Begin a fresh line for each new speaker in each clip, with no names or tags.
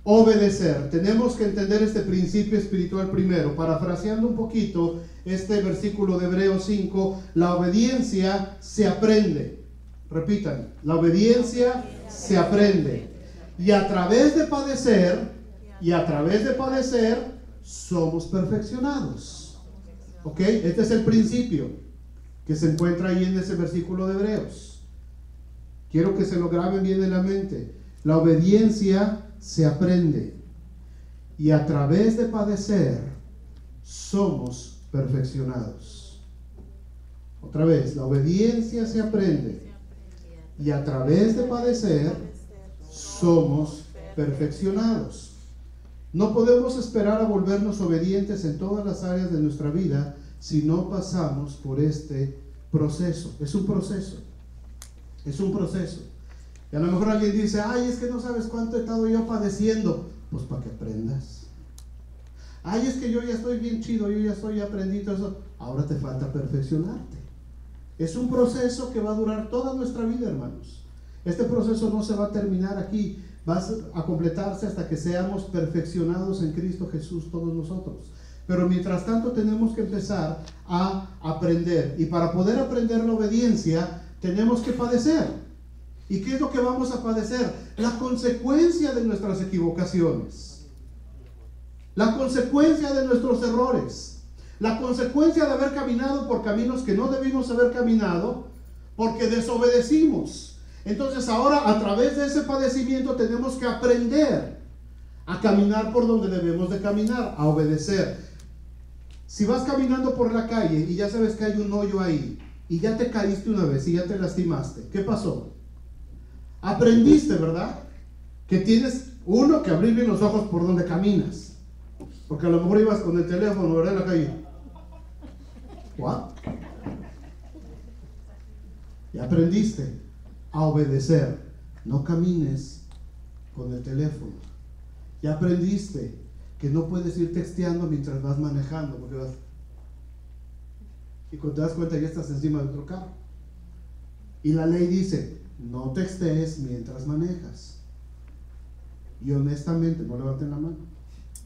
Obedecer. Tenemos que entender este principio espiritual primero. Parafraseando un poquito este versículo de Hebreos 5, la obediencia se aprende. Repitan, la obediencia se aprende. Y a través de padecer, somos perfeccionados. ¿Ok? Este es el principio que se encuentra ahí en ese versículo de Hebreos. Quiero que se lo graben bien en la mente. La obediencia se aprende. Y a través de padecer, somos perfeccionados. Otra vez, la obediencia se aprende. Y a través de padecer, somos perfeccionados. No podemos esperar a volvernos obedientes en todas las áreas de nuestra vida si no pasamos por este proceso. Es un proceso. Es un proceso. Y a lo mejor alguien dice, ay, es que no sabes cuánto he estado yo padeciendo. Pues para que aprendas. Ay, es que yo ya estoy bien chido, yo ya estoy aprendido eso. Ahora te falta perfeccionarte. Es un proceso que va a durar toda nuestra vida, hermanos. Este proceso no se va a terminar aquí. Va a completarse hasta que seamos perfeccionados en Cristo Jesús todos nosotros. Pero mientras tanto tenemos que empezar a aprender. Y para poder aprender la obediencia, tenemos que padecer. ¿Y qué es lo que vamos a padecer? La consecuencia de nuestras equivocaciones. La consecuencia de nuestros errores. La consecuencia de haber caminado por caminos que no debimos haber caminado porque desobedecimos. Entonces ahora a través de ese padecimiento tenemos que aprender a caminar por donde debemos de caminar, a obedecer. Si vas caminando por la calle y ya sabes que hay un hoyo ahí y ya te caíste una vez y ya te lastimaste, ¿qué pasó? Aprendiste, ¿verdad? Que tienes, uno, que abrir bien los ojos por donde caminas, porque a lo mejor ibas con el teléfono, ¿verdad? En la calle. ¿What? Y aprendiste a obedecer. No camines con el teléfono. Ya aprendiste que no puedes ir texteando mientras vas manejando, porque vas, y cuando te das cuenta ya estás encima de otro carro. Y la ley dice, no textees mientras manejas. Y honestamente, no levanten la mano,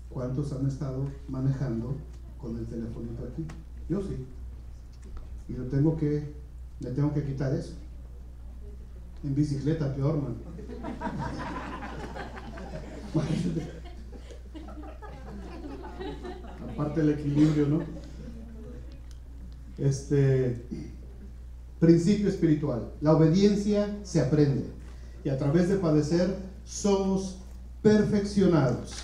¿cuántos han estado manejando con el telefonito aquí? Yo sí. Y me tengo que quitar eso. En bicicleta, peor, man. Aparte del equilibrio, ¿no? Principio espiritual. La obediencia se aprende. Y a través de padecer, somos perfeccionados.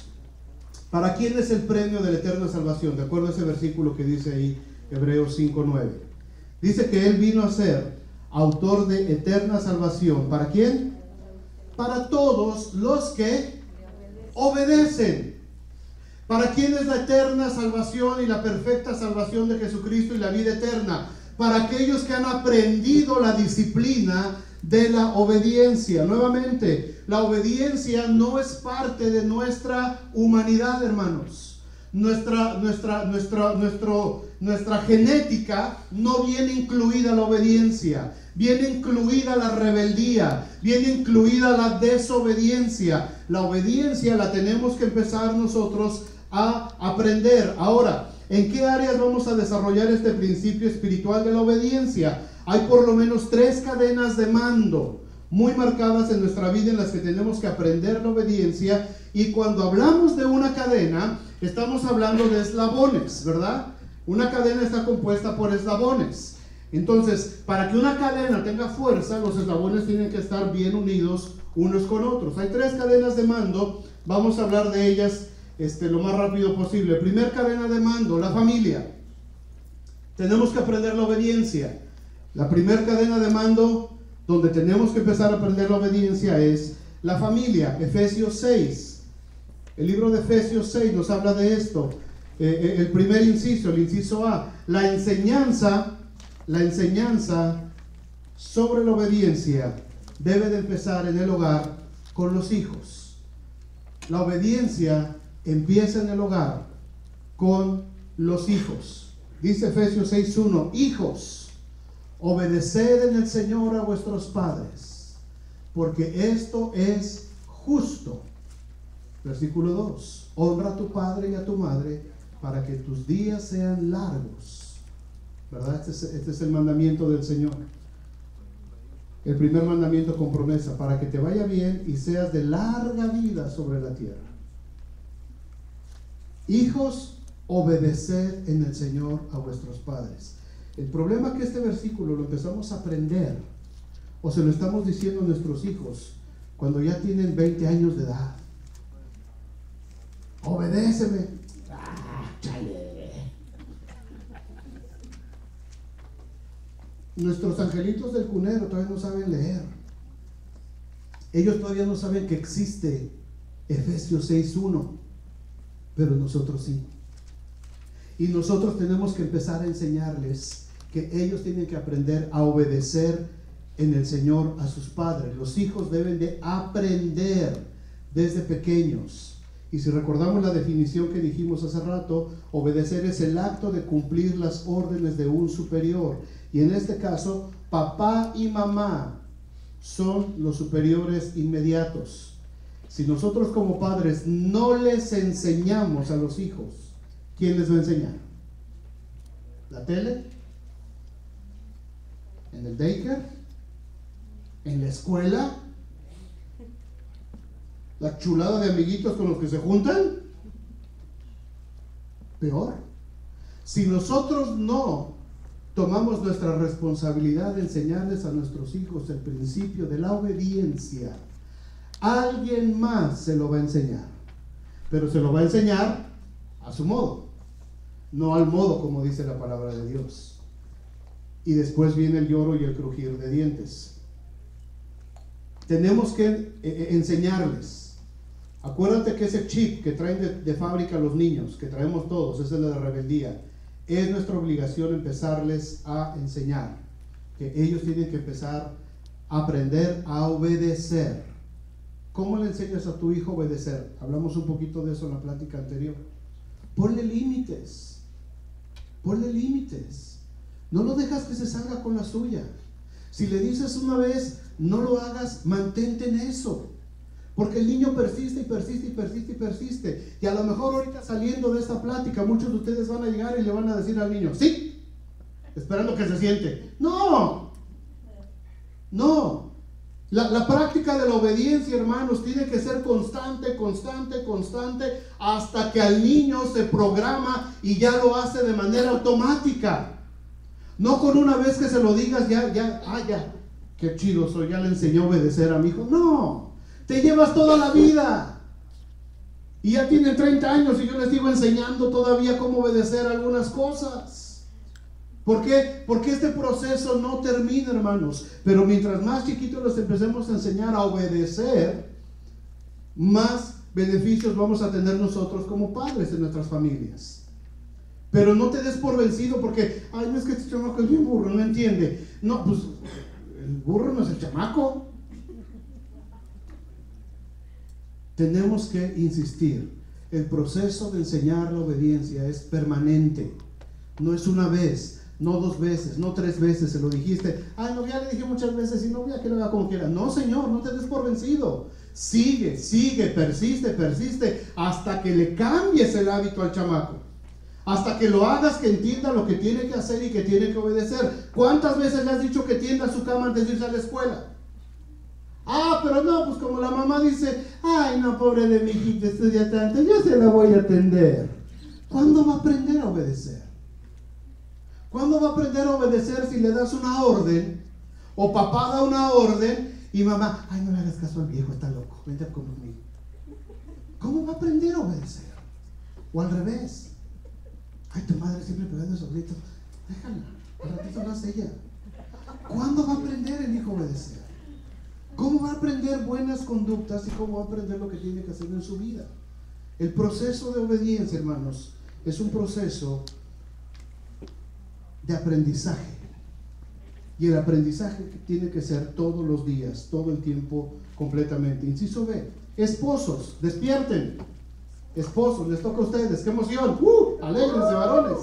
¿Para quién es el premio de la eterna salvación? De acuerdo a ese versículo que dice ahí, Hebreos 5:9. Dice que Él vino a ser autor de eterna salvación. ¿Para quién? Para todos los que obedecen. ¿Para quién es la eterna salvación y la perfecta salvación de Jesucristo y la vida eterna? Para aquellos que han aprendido la disciplina de la obediencia. Nuevamente, la obediencia no es parte de nuestra humanidad, hermanos. Nuestra genética no viene incluida la obediencia. Viene incluida la rebeldía, viene incluida la desobediencia. La obediencia la tenemos que empezar nosotros a aprender. Ahora, ¿en qué áreas vamos a desarrollar este principio espiritual de la obediencia? Hay por lo menos 3 cadenas de mando muy marcadas en nuestra vida en las que tenemos que aprender la obediencia. Y cuando hablamos de una cadena, estamos hablando de eslabones, ¿verdad? Una cadena está compuesta por eslabones. Entonces, para que una cadena tenga fuerza, los eslabones tienen que estar bien unidos unos con otros. Hay 3 cadenas de mando, vamos a hablar de ellas lo más rápido posible. Primer cadena de mando, la familia. Tenemos que aprender la obediencia. La primera cadena de mando donde tenemos que empezar a aprender la obediencia es la familia. Efesios 6. El libro de Efesios 6 nos habla de esto. El primer inciso, el inciso A. La enseñanza sobre la obediencia debe de empezar en el hogar con los hijos. La obediencia empieza en el hogar con los hijos. Dice Efesios 6:1, hijos, obedeced en el Señor a vuestros padres, porque esto es justo. Versículo 2. Honra a tu padre y a tu madre para que tus días sean largos. ¿Verdad? Este es el mandamiento del Señor. El primer mandamiento con promesa, para que te vaya bien y seas de larga vida sobre la tierra. Hijos, obedeced en el Señor a vuestros padres. El problema es que este versículo lo empezamos a aprender, o se lo estamos diciendo a nuestros hijos cuando ya tienen 20 años de edad. Obedéceme. Chale. Nuestros angelitos del cunero todavía no saben leer. Ellos todavía no saben que existe Efesios 6:1, pero nosotros sí. Y nosotros tenemos que empezar a enseñarles que ellos tienen que aprender a obedecer en el Señor a sus padres. Los hijos deben de aprender desde pequeños. Y si recordamos la definición que dijimos hace rato, obedecer es el acto de cumplir las órdenes de un superior. Y en este caso, papá y mamá son los superiores inmediatos. Si nosotros como padres no les enseñamos a los hijos, ¿quién les va a enseñar? ¿La tele? ¿En el daycare? ¿En la escuela? ¿La chulada de amiguitos con los que se juntan? Peor. Si nosotros no tomamos nuestra responsabilidad de enseñarles a nuestros hijos el principio de la obediencia, alguien más se lo va a enseñar, pero se lo va a enseñar a su modo, no al modo como dice la palabra de Dios. Y después viene el lloro y el crujir de dientes. Tenemos que enseñarles. Acuérdate que ese chip que traen de fábrica los niños, que traemos todos, ese es el de rebeldía. Es nuestra obligación empezarles a enseñar que ellos tienen que empezar a aprender a obedecer. ¿Cómo le enseñas a tu hijo a obedecer? Hablamos un poquito de eso en la plática anterior. Ponle límites. Ponle límites. No lo dejas que se salga con la suya. Si le dices una vez, no lo hagas, mantente en eso. Porque el niño persiste y persiste y persiste y persiste. Y a lo mejor ahorita saliendo de esta plática, muchos de ustedes van a llegar y le van a decir al niño, sí, esperando que se siente. No, no. La práctica de la obediencia, hermanos, tiene que ser constante, constante, constante, hasta que al niño se programa y ya lo hace de manera automática. No con una vez que se lo digas, ya, qué chido soy, ya le enseñé a obedecer a mi hijo. No. Te llevas toda la vida y ya tienen 30 años y yo les sigo enseñando todavía cómo obedecer algunas cosas. ¿Por qué? Porque este proceso no termina, hermanos. Pero mientras más chiquitos les empecemos a enseñar a obedecer, más beneficios vamos a tener nosotros como padres en nuestras familias. Pero no te des por vencido porque, ay, no es que este chamaco es bien burro, no entiende. No, pues el burro no es el chamaco. Tenemos que insistir. El proceso de enseñar la obediencia es permanente. No es una vez, no 2 veces, no 3 veces. Se lo dijiste, ay, no, ya le dije muchas veces y no voy a que lo haga como quiera. No, Señor, no te des por vencido. Sigue, persiste hasta que le cambies el hábito al chamaco. Hasta que lo hagas que entienda lo que tiene que hacer y que tiene que obedecer. ¿Cuántas veces le has dicho que tienda su cama antes de irse a la escuela? Ah, pero no, pues como la mamá dice, ay, no, pobre de mi hijita, estudia tanto, yo se la voy a atender. ¿Cuándo va a aprender a obedecer? ¿Cuándo va a aprender a obedecer si le das una orden? O papá da una orden y mamá, ay, no le hagas caso al viejo, está loco, vente conmigo. ¿Cómo va a aprender a obedecer? O al revés. Ay, tu madre siempre pegando esos gritos. Déjala, al ratito lo hace ella. ¿Cuándo va a aprender el hijo a obedecer? ¿Cómo va a aprender buenas conductas y cómo va a aprender lo que tiene que hacer en su vida? El proceso de obediencia, hermanos, es un proceso de aprendizaje. Y el aprendizaje tiene que ser todos los días, todo el tiempo, completamente. Inciso B. Esposos, despierten. Esposos, les toca a ustedes. ¡Qué emoción! ¡Alégrense, varones!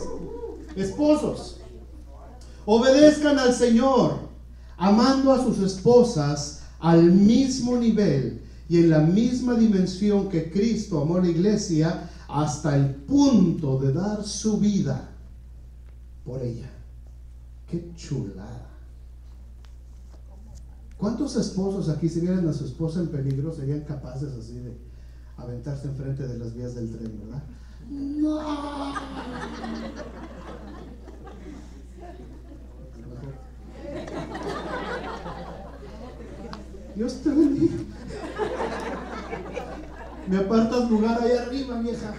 Esposos, obedezcan al Señor, amando a sus esposas al mismo nivel y en la misma dimensión que Cristo amó a la iglesia hasta el punto de dar su vida por ella. ¡Qué chulada! ¿Cuántos esposos aquí, si vieran a su esposa en peligro, serían capaces así de aventarse enfrente de las vías del tren, verdad? ¡No! Dios te bendiga. Me apartas lugar ahí arriba, vieja.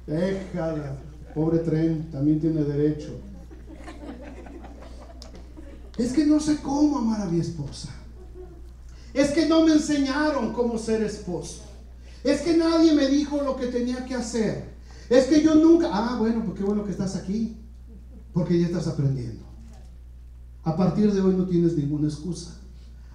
Déjala. Pobre tren, también tiene derecho. Es que no sé cómo amar a mi esposa. Es que no me enseñaron cómo ser esposo. Es que nadie me dijo lo que tenía que hacer. Es que yo nunca... Ah, bueno, pues qué bueno que estás aquí, porque ya estás aprendiendo. A partir de hoy no tienes ninguna excusa.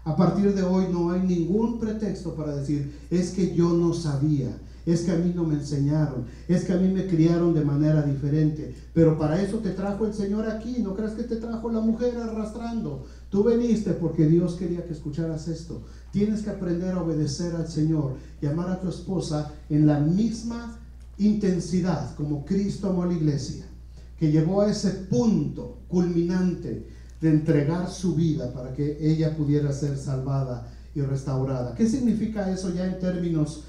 A partir de hoy no hay ningún pretexto para decir, es que yo no sabía, es que a mí no me enseñaron, es que a mí me criaron de manera diferente. Pero para eso te trajo el Señor aquí. No creas que te trajo la mujer arrastrando. Tú veniste porque Dios quería que escucharas esto. Tienes que aprender a obedecer al Señor y amar a tu esposa en la misma intensidad como Cristo amó a la iglesia, que llegó a ese punto culminante de entregar su vida para que ella pudiera ser salvada y restaurada. ¿Qué significa eso ya en términos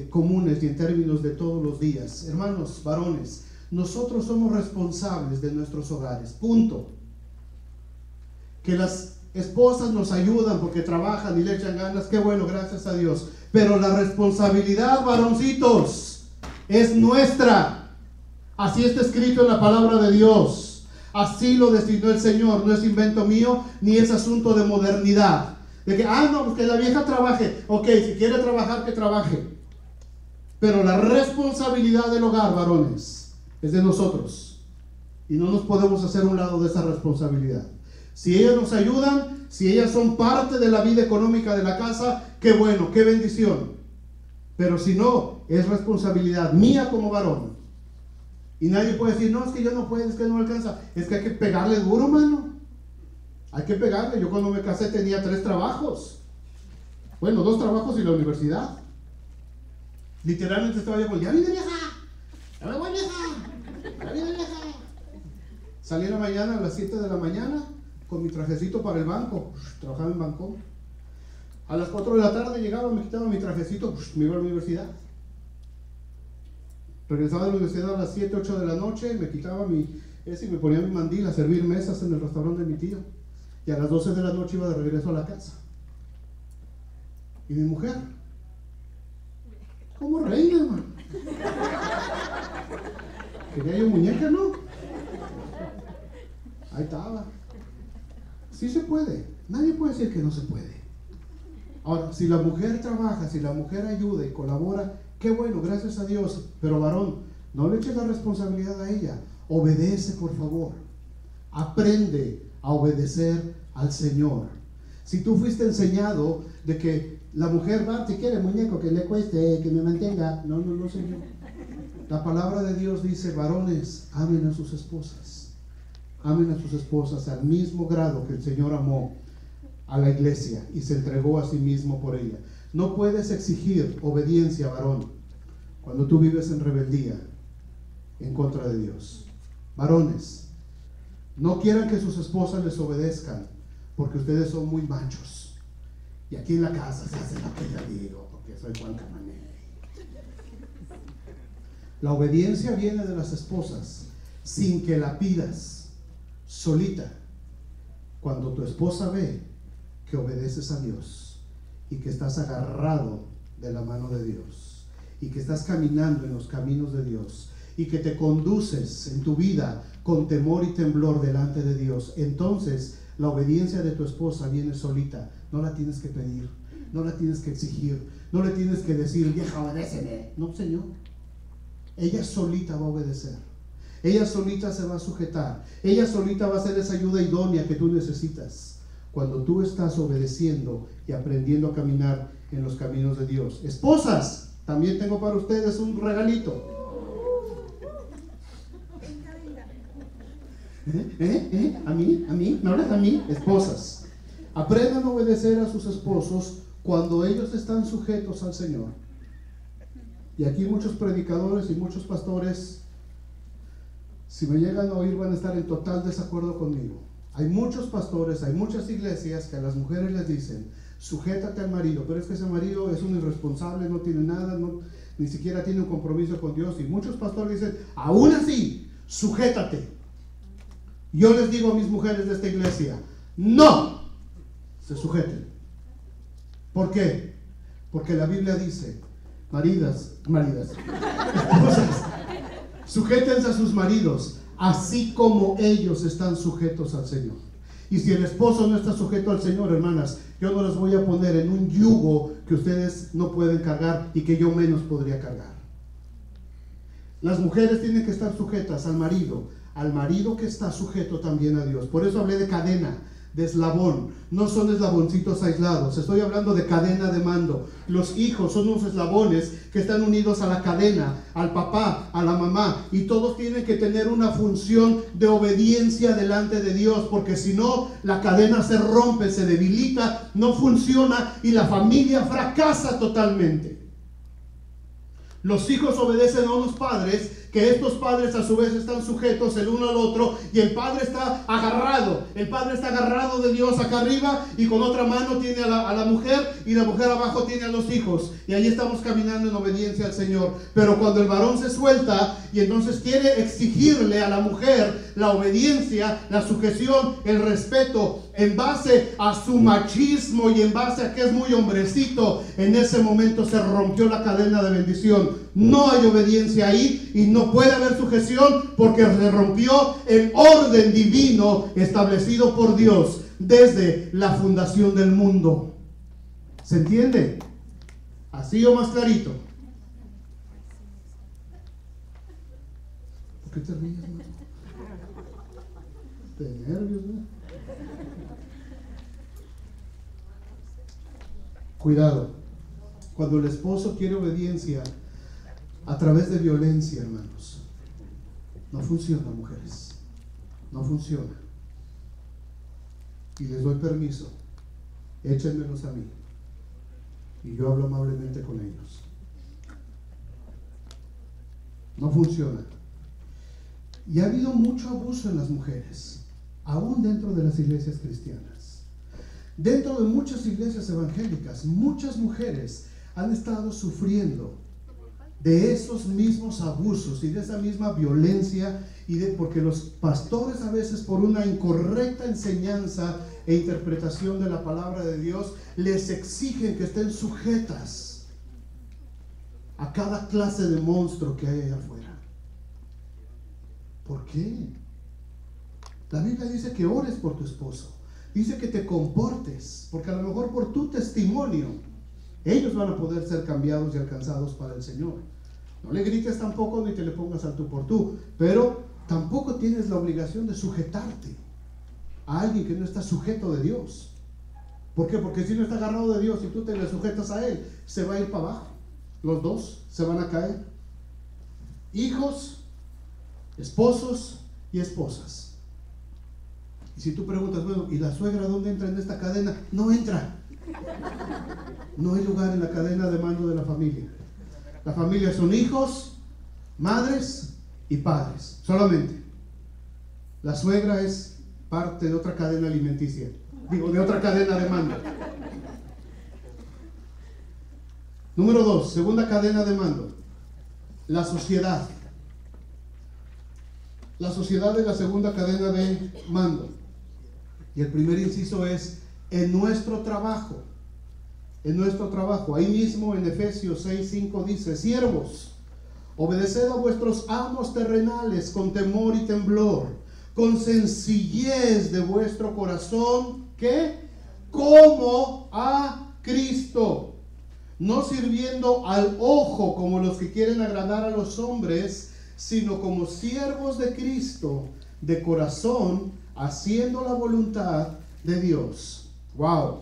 comunes y en términos de todos los días? Hermanos varones, nosotros somos responsables de nuestros hogares, punto. Que las esposas nos ayudan porque trabajan y le echan ganas, qué bueno, gracias a Dios. Pero la responsabilidad, varoncitos, es nuestra. Así está escrito en la palabra de Dios. Así lo designó el Señor. No es invento mío, ni es asunto de modernidad. De que, no, pues que la vieja trabaje. Ok, si quiere trabajar, que trabaje. Pero la responsabilidad del hogar, varones, es de nosotros. Y no nos podemos hacer a un lado de esa responsabilidad. Si ellas nos ayudan, si ellas son parte de la vida económica de la casa, qué bueno, qué bendición. Pero si no, es responsabilidad mía como varón. Y nadie puede decir, no, es que yo no puedo, es que no alcanza. Es que hay que pegarle duro, mano. Hay que pegarle. Yo cuando me casé tenía 3 trabajos. Bueno, 2 trabajos y la universidad. Literalmente estaba yo con, ya vine vieja, ya me voy vieja, ya vine vieja. Salí en la mañana a las 7 de la mañana con mi trajecito para el banco. Trabajaba en banco. A las 4 de la tarde llegaba, me quitaba mi trajecito, me iba a la universidad. Regresaba de la universidad a las 7, 8 de la noche, me quitaba y me ponía mi mandil a servir mesas en el restaurante de mi tío. Y a las 12 de la noche iba de regreso a la casa. Y mi mujer, como reina, hermano. Quería yo muñeca, ¿no? Ahí estaba. Sí se puede. Nadie puede decir que no se puede. Ahora, si la mujer trabaja, si la mujer ayuda y colabora, qué bueno, gracias a Dios. Pero varón, no le eches la responsabilidad a ella. Obedece, por favor. Aprende a obedecer al Señor. Si tú fuiste enseñado de que la mujer va, si quiere muñeco, que le cueste, que me mantenga. No, Señor. La palabra de Dios dice, varones, amen a sus esposas. Amen a sus esposas al mismo grado que el Señor amó a la iglesia y se entregó a sí mismo por ella. No puedes exigir obediencia, varón, cuando tú vives en rebeldía en contra de Dios. Varones, no quieran que sus esposas les obedezcan porque ustedes son muy machos. Y aquí en la casa se hace lo que yo digo, porque soy Juan Camané. La obediencia viene de las esposas sin que la pidas, solita. Cuando tu esposa ve que obedeces a Dios y que estás agarrado de la mano de Dios y que estás caminando en los caminos de Dios y que te conduces en tu vida con temor y temblor delante de Dios, entonces la obediencia de tu esposa viene solita. No la tienes que pedir, no la tienes que exigir, no le tienes que decir, vieja, obedéceme. No, Señor. Ella solita va a obedecer. Ella solita se va a sujetar. Ella solita va a ser esa ayuda idónea que tú necesitas cuando tú estás obedeciendo y aprendiendo a caminar en los caminos de Dios. Esposas, también tengo para ustedes un regalito. A mí, ¿me hablas a mí? Esposas, Aprendan a obedecer a sus esposos cuando ellos están sujetos al Señor. Y aquí muchos predicadores y muchos pastores, si me llegan a oír, van a estar en total desacuerdo conmigo. Hay muchos pastores, hay muchas iglesias que a las mujeres les dicen: sujétate al marido, pero es que ese marido es un irresponsable, no tiene nada, ni siquiera tiene un compromiso con Dios. Y muchos pastores dicen: aún así, sujétate. Yo les digo a mis mujeres de esta iglesia: no se sujeten. ¿Por qué? Porque la Biblia dice: maridas, esposas, sujétense a sus maridos, así como ellos están sujetos al Señor. Y si el esposo no está sujeto al Señor, hermanas, yo no las voy a poner en un yugo que ustedes no pueden cargar y que yo menos podría cargar. Las mujeres tienen que estar sujetas al marido que está sujeto también a Dios. Por eso hablé de cadena, de eslabón. No son eslaboncitos aislados, estoy hablando de cadena de mando. Los hijos son unos eslabones que están unidos a la cadena, al papá, a la mamá, y todos tienen que tener una función de obediencia delante de Dios, porque si no, la cadena se rompe, se debilita, no funciona y la familia fracasa totalmente. Los hijos obedecen a unos padres, que estos padres a su vez están sujetos el uno al otro, y el padre está agarrado de Dios acá arriba, y con otra mano tiene a la mujer, y la mujer abajo tiene a los hijos, y ahí estamos caminando en obediencia al Señor. Pero cuando el varón se suelta y entonces quiere exigirle a la mujer la obediencia, la sujeción, el respeto, en base a su machismo y en base a que es muy hombrecito, en ese momento se rompió la cadena de bendición. No hay obediencia ahí y no puede haber sujeción, porque se rompió el orden divino establecido por Dios desde la fundación del mundo. ¿Se entiende? Así o más clarito. ¿Por qué te ríes, no? De nervios, ¿no? Cuidado, cuando el esposo quiere obediencia a través de violencia, hermanos, no funciona, mujeres, no funciona. Y les doy permiso, échenmelos a mí y yo hablo amablemente con ellos. No funciona. Y ha habido mucho abuso en las mujeres, aún dentro de las iglesias cristianas. Dentro de muchas iglesias evangélicas, muchas mujeres han estado sufriendo de esos mismos abusos y de esa misma violencia, porque los pastores a veces, por una incorrecta enseñanza e interpretación de la palabra de Dios, les exigen que estén sujetas a cada clase de monstruo que hay allá afuera. ¿Por qué? La Biblia dice que ores por tu esposo. Dice que te comportes, porque a lo mejor por tu testimonio ellos van a poder ser cambiados y alcanzados para el Señor. No le grites tampoco ni te le pongas al tú por tú, pero tampoco tienes la obligación de sujetarte a alguien que no está sujeto de Dios. ¿Por qué? Porque si no está agarrado de Dios y tú te le sujetas a él, se va a ir para abajo. Los dos se van a caer. Hijos, esposos y esposas. Y si tú preguntas, bueno, ¿y la suegra dónde entra en esta cadena? No entra. No hay lugar en la cadena de mando de la familia. La familia son hijos, madres y padres, solamente. La suegra es parte de otra cadena alimenticia, de otra cadena de mando. Número 2, segunda cadena de mando, la sociedad. La sociedad es la segunda cadena de mando. Y el primer inciso es en nuestro trabajo. En nuestro trabajo. Ahí mismo en Efesios 6:5 dice: siervos, obedeced a vuestros amos terrenales con temor y temblor, con sencillez de vuestro corazón, ¿qué? Como a Cristo, no sirviendo al ojo como los que quieren agradar a los hombres, sino como siervos de Cristo, de corazón, haciendo la voluntad de Dios. Wow.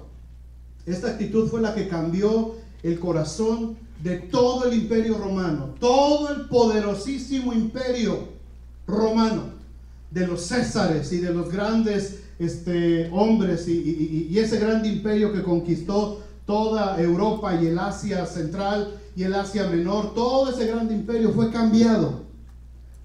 Esta actitud fue la que cambió el corazón de todo el imperio romano, todo el poderosísimo imperio romano, de los Césares y de los grandes hombres y ese gran imperio que conquistó toda Europa y el Asia Central y el Asia Menor, todo ese gran imperio fue cambiado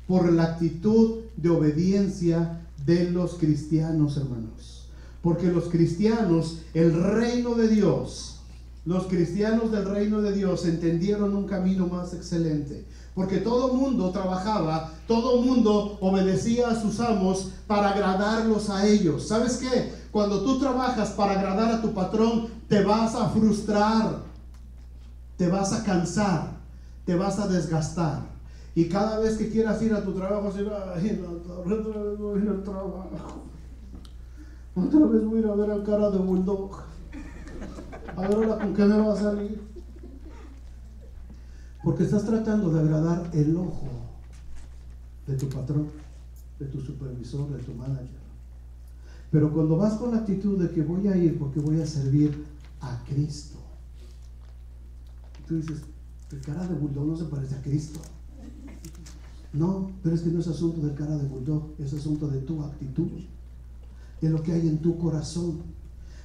por la actitud de obediencia de los cristianos, hermanos. Porque los cristianos, el reino de Dios, los cristianos del reino de Dios entendieron un camino más excelente. Porque todo mundo trabajaba, todo mundo obedecía a sus amos para agradarlos a ellos. ¿Sabes qué? Cuando tú trabajas para agradar a tu patrón, te vas a frustrar, te vas a cansar, te vas a desgastar. Y cada vez que quieras ir a tu trabajo, así, ay, otra vez voy a ir al trabajo. Otra vez voy a ir a ver al cara de bulldog. A ver ahora con qué me va a salir. Porque estás tratando de agradar el ojo de tu patrón, de tu supervisor, de tu manager. Pero cuando vas con la actitud de que voy a ir porque voy a servir a Cristo, tú dices, el cara de bulldog no se parece a Cristo. No, pero es que no es asunto del cara de bulldog, es asunto de tu actitud, de lo que hay en tu corazón,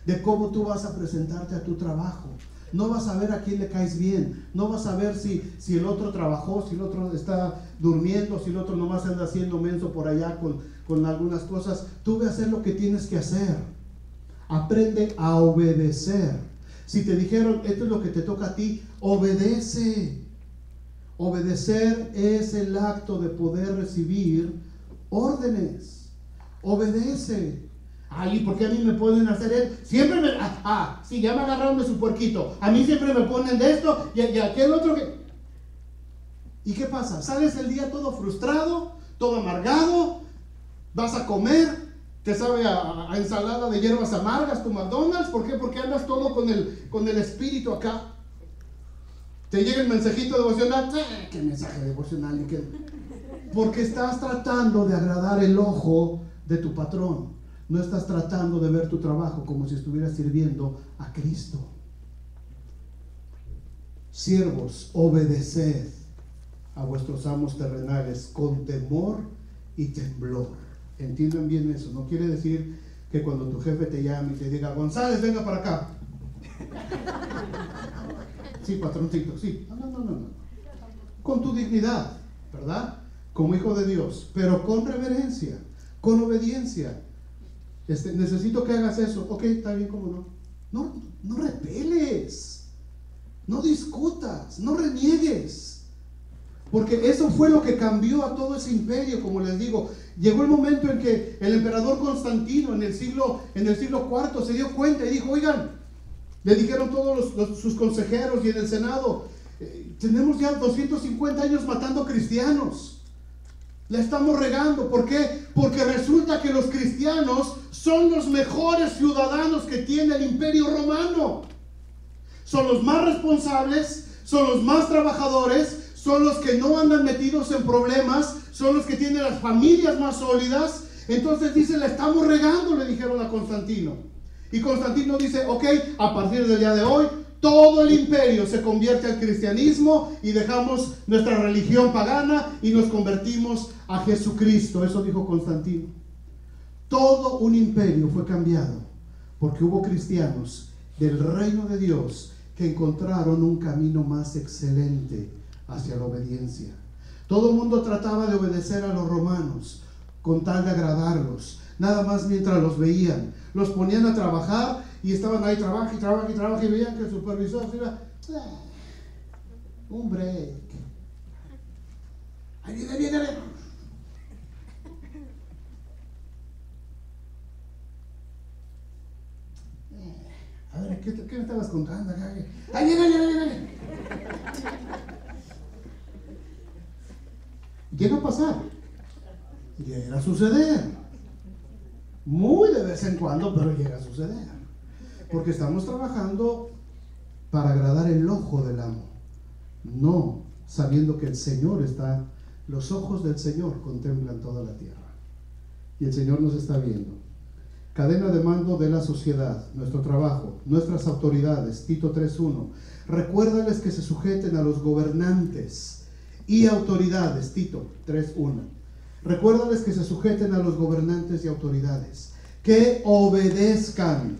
de cómo tú vas a presentarte a tu trabajo. No vas a ver a quién le caes bien, no vas a ver si el otro trabajó, si el otro está durmiendo, si el otro nomás anda haciendo menso por allá con algunas cosas. Tú ve a hacer lo que tienes que hacer. Aprende a obedecer. Si te dijeron, esto es lo que te toca a ti, obedece. Obedecer es el acto de poder recibir órdenes. Obedece. Ay, ¿por qué a mí me pueden hacer eso? Siempre me... sí, ya me agarraron de su puerquito. A mí siempre me ponen de esto y aquel otro que... ¿Y qué pasa? Sales el día todo frustrado, todo amargado, vas a comer, te sabe a ensalada de hierbas amargas tu McDonald's. ¿Por qué? Porque andas todo con el espíritu acá. Te llega el mensajito devocional. ¿Qué mensaje devocional? Porque estás tratando de agradar el ojo de tu patrón. No estás tratando de ver tu trabajo como si estuvieras sirviendo a Cristo. Siervos, obedeced a vuestros amos terrenales con temor y temblor. Entiendan bien eso. No quiere decir que cuando tu jefe te llame y te diga, González, venga para acá. Sí, patroncito, sí. No. Con tu dignidad, ¿verdad? Como hijo de Dios, pero con reverencia, con obediencia. Necesito que hagas eso. Ok, está bien, ¿cómo no? No repeles, no discutas, no reniegues. Porque eso fue lo que cambió a todo ese imperio, como les digo. Llegó el momento en que el emperador Constantino en el siglo IV se dio cuenta y dijo, oigan, le dijeron todos sus consejeros y en el Senado, tenemos ya 250 años matando cristianos. La estamos regando. ¿Por qué? Porque resulta que los cristianos son los mejores ciudadanos que tiene el imperio romano. Son los más responsables, son los más trabajadores, son los que no andan metidos en problemas, son los que tienen las familias más sólidas. Entonces dice, la estamos regando, le dijeron a Constantino. Y Constantino dice, ok, a partir del día de hoy, todo el imperio se convierte al cristianismo y dejamos nuestra religión pagana y nos convertimos a Jesucristo. Eso dijo Constantino. Todo un imperio fue cambiado porque hubo cristianos del reino de Dios que encontraron un camino más excelente hacia la obediencia. Todo el mundo trataba de obedecer a los romanos con tal de agradarlos. Nada más mientras los veían. Los ponían a trabajar y estaban ahí, trabaja y veían que el supervisor iba, un break. Ahí viene. A ver, ¿qué me estabas contando? Ahí viene. Llega a pasar. Llega a suceder. Muy de vez en cuando, pero llega a suceder. Porque estamos trabajando para agradar el ojo del amo, no sabiendo que el Señor está, los ojos del Señor contemplan toda la tierra y el Señor nos está viendo. Cadena de mando de la sociedad, nuestro trabajo, nuestras autoridades. Tito 3:1. Recuérdales que se sujeten a los gobernantes y autoridades. Tito 3:1. Recuérdales que se sujeten a los gobernantes y autoridades. que obedezcan,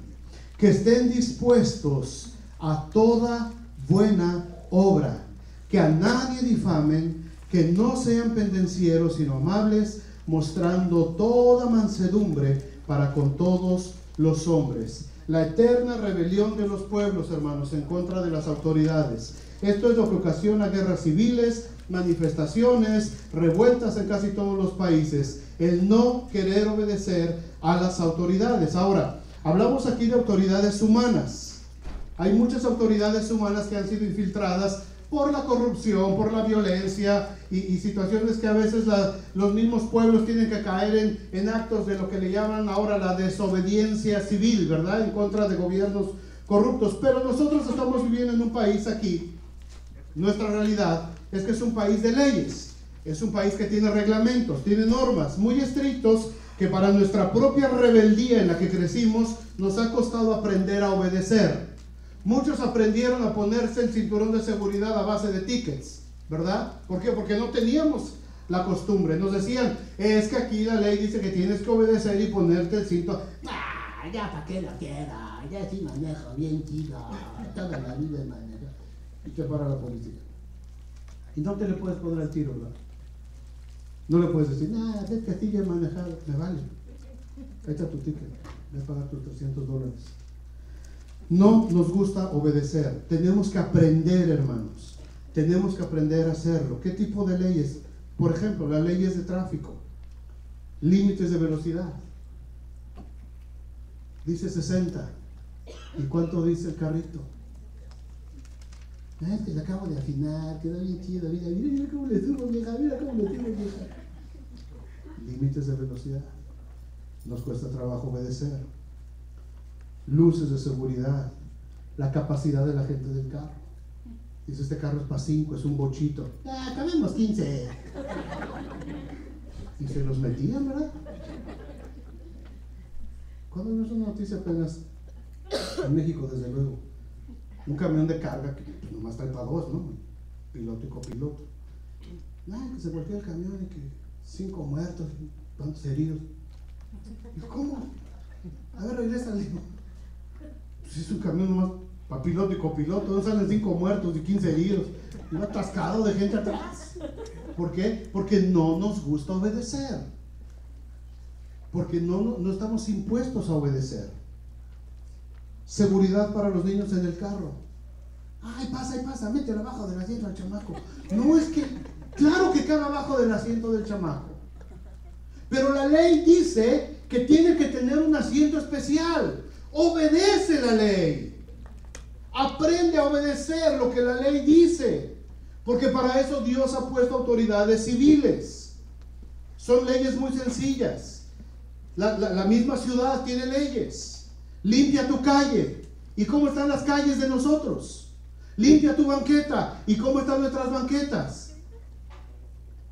que estén dispuestos a toda buena obra, que a nadie difamen, que no sean pendencieros, sino amables, mostrando toda mansedumbre para con todos los hombres. La eterna rebelión de los pueblos, hermanos, en contra de las autoridades. Esto es lo que ocasiona guerras civiles, manifestaciones, revueltas en casi todos los países. El no querer obedecer a las autoridades. Ahora, hablamos aquí de autoridades humanas. Hay muchas autoridades humanas que han sido infiltradas por la corrupción, por la violencia y situaciones que a veces los mismos pueblos tienen que caer en actos de lo que le llaman ahora la desobediencia civil, ¿verdad? En contra de gobiernos corruptos. Pero nosotros estamos viviendo en un país aquí, nuestra realidad es que es un país de leyes, es un país que tiene reglamentos, tiene normas muy estrictos que para nuestra propia rebeldía en la que crecimos nos ha costado aprender a obedecer. Muchos aprendieron a ponerse el cinturón de seguridad a base de tickets, ¿verdad? ¿Por qué? Porque no teníamos la costumbre. Nos decían, es que aquí la ley dice que tienes que obedecer y ponerte el cinturón. ¡Ah, ya para qué la quiera! Ya sí manejo bien chica, toda la vida maneja. Y te para la policía. Y no te le puedes poner al tiro, ¿verdad? No le puedes decir, nada, es que así ya he manejado, me vale. Ahí está tu ticket, voy a pagar tus $300. No nos gusta obedecer. Tenemos que aprender, hermanos. Tenemos que aprender a hacerlo. ¿Qué tipo de leyes? Por ejemplo, las leyes de tráfico, límites de velocidad. Dice 60. ¿Y cuánto dice el carrito? Que le acabo de afinar, quedó bien chido. Mira cómo le subo, vieja, mira cómo le subo, vieja. Límites de velocidad. Nos cuesta trabajo obedecer. Luces de seguridad, la capacidad de la gente del carro. Dice, este carro es para 5, es un bochito. Cabemos 15. Y se los metían, ¿verdad? ¿Cuándo vimos una noticia apenas en México, desde luego? Un camión de carga que pues, nomás trae para 2, ¿no? Piloto y copiloto. Que se volteó el camión y que 5 muertos, ¿cuántos heridos? ¿Y cómo? A ver, regrésale. Pues es un camión nomás para piloto y copiloto, no salen 5 muertos y 15 heridos, y un atascado de gente atrás. ¿Por qué? Porque no nos gusta obedecer, porque no estamos impuestos a obedecer. Seguridad para los niños en el carro. Ay, pasa, mételo abajo del asiento al chamaco. No, es que, claro que cabe abajo del asiento del chamaco, pero la ley dice que tiene que tener un asiento especial. Obedece la ley. Aprende a obedecer lo que la ley dice. Porque para eso Dios ha puesto autoridades civiles. Son leyes muy sencillas. La misma ciudad tiene leyes. Limpia tu calle. ¿Y cómo están las calles de nosotros? Limpia tu banqueta. ¿Y cómo están nuestras banquetas?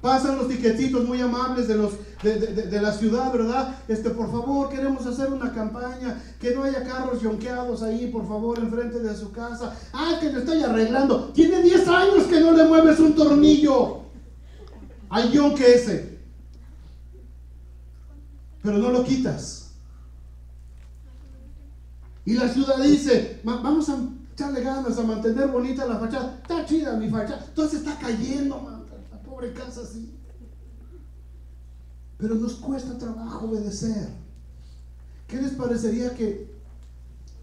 Pasan los tiquetitos muy amables de la ciudad, ¿verdad? Por favor, queremos hacer una campaña, que no haya carros yonqueados ahí, por favor, enfrente de su casa. Que lo estoy arreglando. Tiene 10 años que no le mueves un tornillo al yonque ese, pero no lo quitas. Y la ciudad dice, vamos a echarle ganas a mantener bonita la fachada. Está chida mi fachada, entonces está cayendo, man. Pobre casa así. Pero nos cuesta trabajo obedecer. ¿Qué les parecería que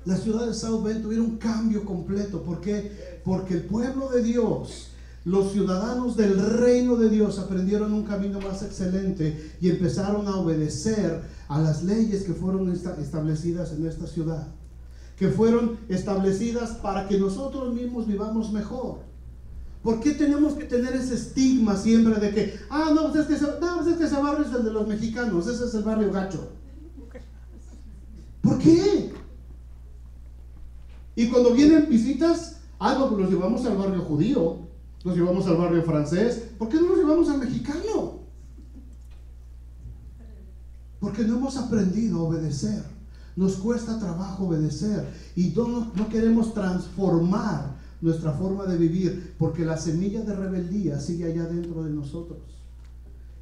la ciudad de South Bend tuviera un cambio completo? ¿Por qué? Porque el pueblo de Dios, los ciudadanos del reino de Dios, aprendieron un camino más excelente y empezaron a obedecer a las leyes que fueron establecidas en esta ciudad, que fueron establecidas para que nosotros mismos vivamos mejor. ¿Por qué tenemos que tener ese estigma siempre de que, pues es que ese barrio es el de los mexicanos, ese es el barrio gacho? ¿Por qué? Y cuando vienen visitas, pues los llevamos al barrio judío, los llevamos al barrio francés. ¿Por qué no los llevamos al mexicano? Porque no hemos aprendido a obedecer. Nos cuesta trabajo obedecer y no queremos transformar nuestra forma de vivir, porque la semilla de rebeldía sigue allá dentro de nosotros.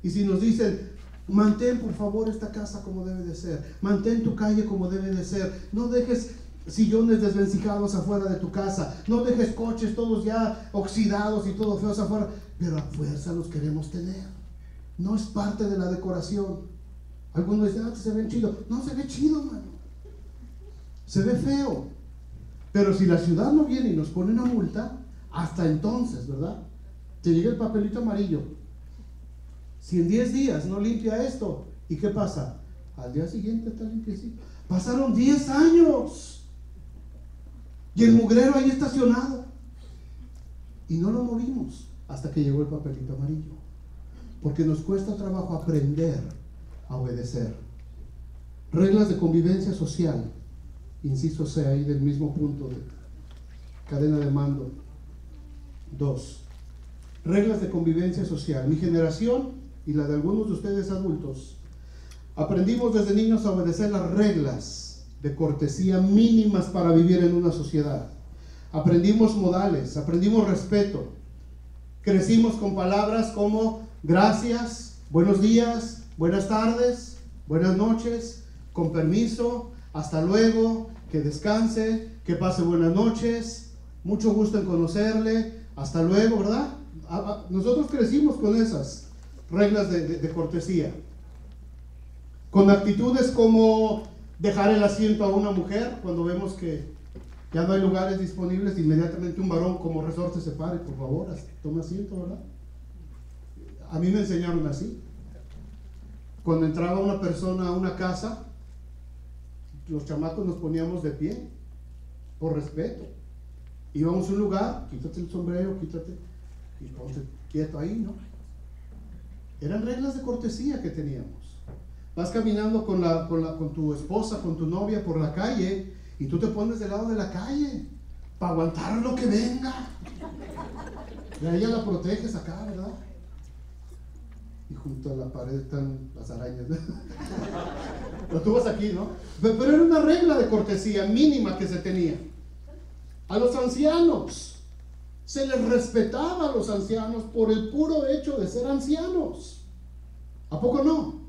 Y si nos dicen, Mantén por favor esta casa como debe de ser. Mantén tu calle como debe de ser. No dejes sillones desvencijados afuera de tu casa. No dejes coches todos ya oxidados y todo feos afuera. Pero a fuerza los queremos tener. No es parte de la decoración. Algunos dicen, se ven chido. No se ve chido, mano. Se ve feo. Pero si la ciudad no viene y nos pone una multa, hasta entonces, ¿verdad? Te llega el papelito amarillo. Si en 10 días no limpia esto, ¿y qué pasa? Al día siguiente está limpiecito. Pasaron 10 años y el mugrero ahí estacionado y no lo movimos hasta que llegó el papelito amarillo, porque nos cuesta trabajo aprender a obedecer. Reglas de convivencia social, inciso C ahí del mismo punto de cadena de mando. 2. Reglas de convivencia social. Mi generación y la de algunos de ustedes adultos aprendimos desde niños a obedecer las reglas de cortesía mínimas para vivir en una sociedad. Aprendimos modales, aprendimos respeto. Crecimos con palabras como gracias, buenos días, buenas tardes, buenas noches, con permiso, hasta luego, que descanse, que pase buenas noches, mucho gusto en conocerle, hasta luego, ¿verdad? Nosotros crecimos con esas reglas de cortesía, con actitudes como dejar el asiento a una mujer cuando vemos que ya no hay lugares disponibles. Inmediatamente un varón como resorte se pare, por favor, toma asiento, ¿verdad? A mí me enseñaron así. Cuando entraba una persona a una casa, los chamacos nos poníamos de pie por respeto. Íbamos a un lugar, quítate el sombrero, quítate y ponte quieto ahí, ¿no? Eran reglas de cortesía que teníamos. Vas caminando con tu esposa, con tu novia por la calle y tú te pones del lado de la calle para aguantar lo que venga. Y a ella la proteges acá, ¿verdad? Y junto a la pared están las arañas, ¿no? Pero tú vas aquí, ¿no? Pero era una regla de cortesía mínima que se tenía. A los ancianos se les respetaba a los ancianos por el puro hecho de ser ancianos. ¿A poco no?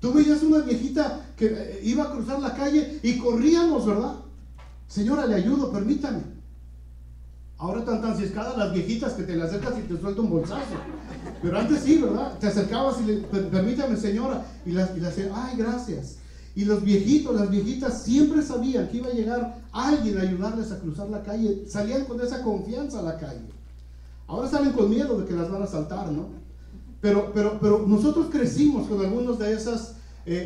Tú veías una viejita que iba a cruzar la calle y corríamos, ¿verdad? Señora, le ayudo, permítame. Ahora tan ciscadas las viejitas que te le acercas y te suelta un bolsazo. Pero antes sí, ¿verdad? Te acercabas y le, permítame, señora, y las ay, gracias. Y los viejitos, las viejitas siempre sabían que iba a llegar alguien a ayudarles a cruzar la calle. Salían con esa confianza a la calle. Ahora salen con miedo de que las van a asaltar, ¿no? Pero nosotros crecimos con algunas de esas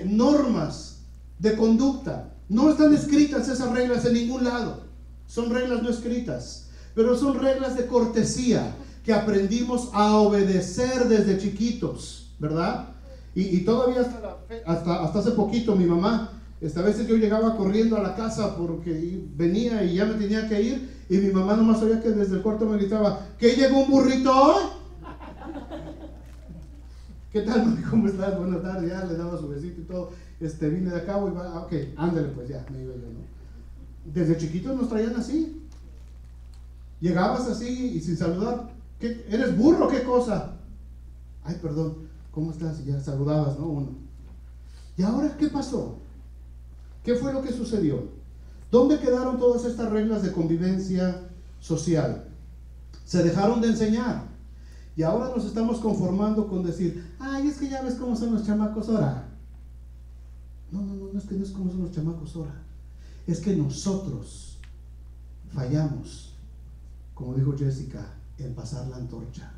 normas de conducta. No están escritas esas reglas en ningún lado. Son reglas no escritas, pero son reglas de cortesía que aprendimos a obedecer desde chiquitos, ¿verdad? Y todavía hasta hace poquito mi mamá, a veces yo llegaba corriendo a la casa porque venía y ya me tenía que ir, y mi mamá nomás oía que desde el cuarto me gritaba, ¿que llegó un burrito hoy? ¿Qué tal, mami? ¿Cómo estás? Buenas tardes. Ya le daba su besito y todo. Vine de acá, y va, ok, ándale pues, ya, me iba yo, ¿no? Desde chiquitos nos traían así. Llegabas así y sin saludar. ¿Qué? ¿Eres burro? ¿Qué cosa? Ay, perdón, ¿cómo estás? Y ya saludabas, ¿no? Uno. ¿Y ahora qué pasó? ¿Qué fue lo que sucedió? ¿Dónde quedaron todas estas reglas de convivencia social? Se dejaron de enseñar. Y ahora nos estamos conformando con decir, ay, es que ya ves cómo son los chamacos ahora. No es que no es como son los chamacos ahora. Es que nosotros fallamos, como dijo Jessica, en pasar la antorcha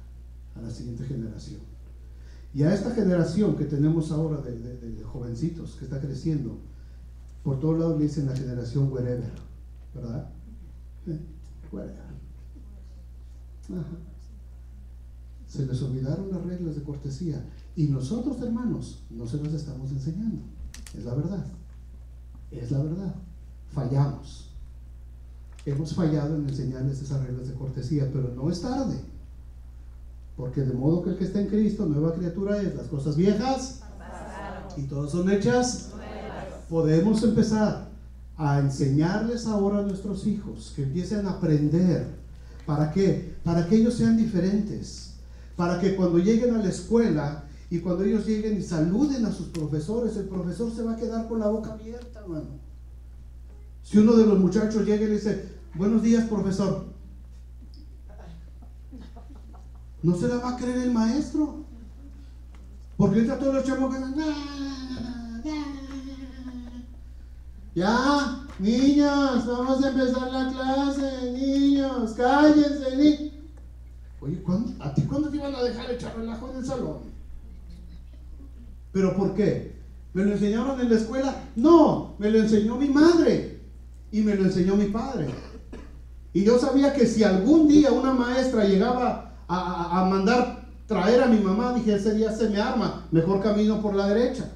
a la siguiente generación. Y a esta generación que tenemos ahora de jovencitos que está creciendo, por todos lados le dicen la generación wherever, ¿verdad? Wherever. Ajá. Se les olvidaron las reglas de cortesía y nosotros, hermanos, no se las estamos enseñando. Es la verdad. Es la verdad. Fallamos. Hemos fallado en enseñarles esas reglas de cortesía, pero no es tarde. Porque de modo que el que está en Cristo, nueva criatura es, las cosas viejas y todas son hechas nuevas. Podemos empezar a enseñarles ahora a nuestros hijos que empiecen a aprender. ¿Para qué? Para que ellos sean diferentes. Para que cuando lleguen a la escuela Y cuando ellos lleguen y saluden a sus profesores, el profesor se va a quedar con la boca abierta, hermano. Si uno de los muchachos llega y le dice, buenos días, profesor, no se la va a creer el maestro. Porque ahorita todos los chavos ganan. Ya, niños, vamos a empezar la clase, niños, cállense. Oye, ¿a ti cuándo te iban a dejar echar relajo en el salón? ¿Pero por qué? ¿Me lo enseñaron en la escuela? No, me lo enseñó mi madre y me lo enseñó mi padre. Y yo sabía que si algún día una maestra llegaba a mandar traer a mi mamá, dije, ese día se me arma, mejor camino por la derecha.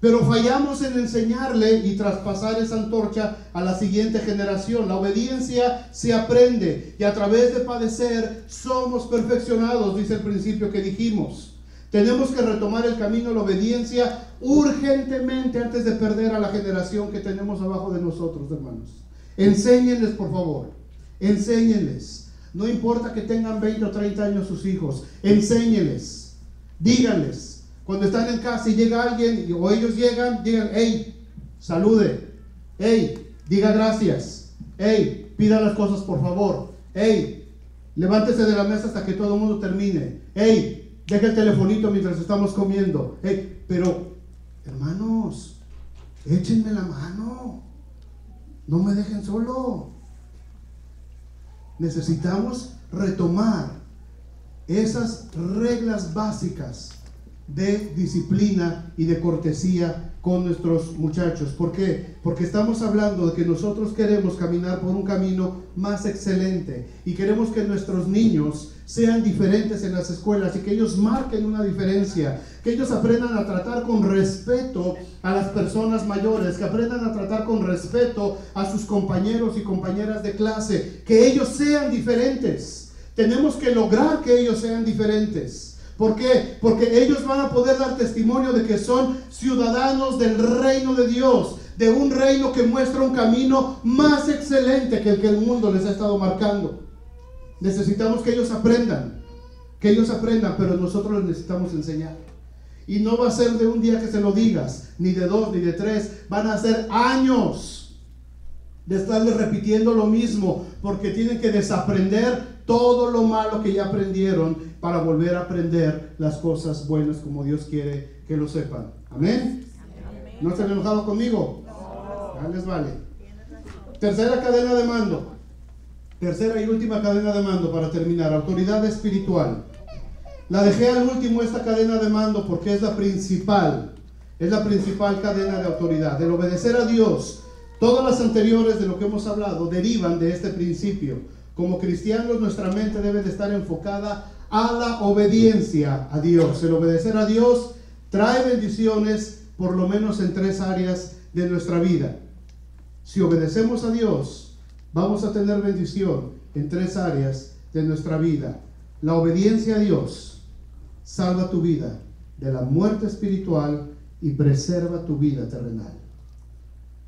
Pero fallamos en enseñarle y traspasar esa antorcha a la siguiente generación. La obediencia se aprende y a través de padecer somos perfeccionados, dice el principio que dijimos. Tenemos que retomar el camino de la obediencia urgentemente antes de perder a la generación que tenemos abajo de nosotros, hermanos. Enséñenles, por favor, enséñenles. No importa que tengan 20 o 30 años sus hijos, enséñenles, díganles. Cuando están en casa y llega alguien o ellos llegan, digan, hey, salude, hey, diga gracias, hey, pida las cosas por favor, hey, levántese de la mesa hasta que todo el mundo termine, hey, deja el telefonito mientras estamos comiendo, hey, pero hermanos, échenme la mano, no me dejen solo. Necesitamos retomar esas reglas básicas de disciplina y de cortesía con nuestros muchachos. ¿Por qué? Porque estamos hablando de que nosotros queremos caminar por un camino más excelente y queremos que nuestros niños sean diferentes en las escuelas y que ellos marquen una diferencia, que ellos aprendan a tratar con respeto a las personas mayores, que aprendan a tratar con respeto a sus compañeros y compañeras de clase, que ellos sean diferentes. Tenemos que lograr que ellos sean diferentes. ¿Por qué? Porque ellos van a poder dar testimonio de que son ciudadanos del reino de Dios, de un reino que muestra un camino más excelente que el que el mundo les ha estado marcando. Necesitamos que ellos aprendan, pero nosotros les necesitamos enseñar. Y no va a ser de un día que se lo digas, ni de 2, ni de 3, van a ser años de estarles repitiendo lo mismo, porque tienen que desaprender todo lo malo que ya aprendieron para volver a aprender las cosas buenas como Dios quiere que lo sepan. ¿Amén? ¿No están enojados conmigo? No. Ya les vale. Tercera cadena de mando. Tercera y última cadena de mando para terminar. Autoridad espiritual. La dejé al último esta cadena de mando porque es la principal. Es la principal cadena de autoridad. El obedecer a Dios. Todas las anteriores de lo que hemos hablado derivan de este principio. Como cristianos, nuestra mente debe de estar enfocada a la obediencia a Dios. El obedecer a Dios trae bendiciones por lo menos en 3 áreas de nuestra vida. Si obedecemos a Dios, vamos a tener bendición en 3 áreas de nuestra vida. La obediencia a Dios salva tu vida de la muerte espiritual y preserva tu vida terrenal.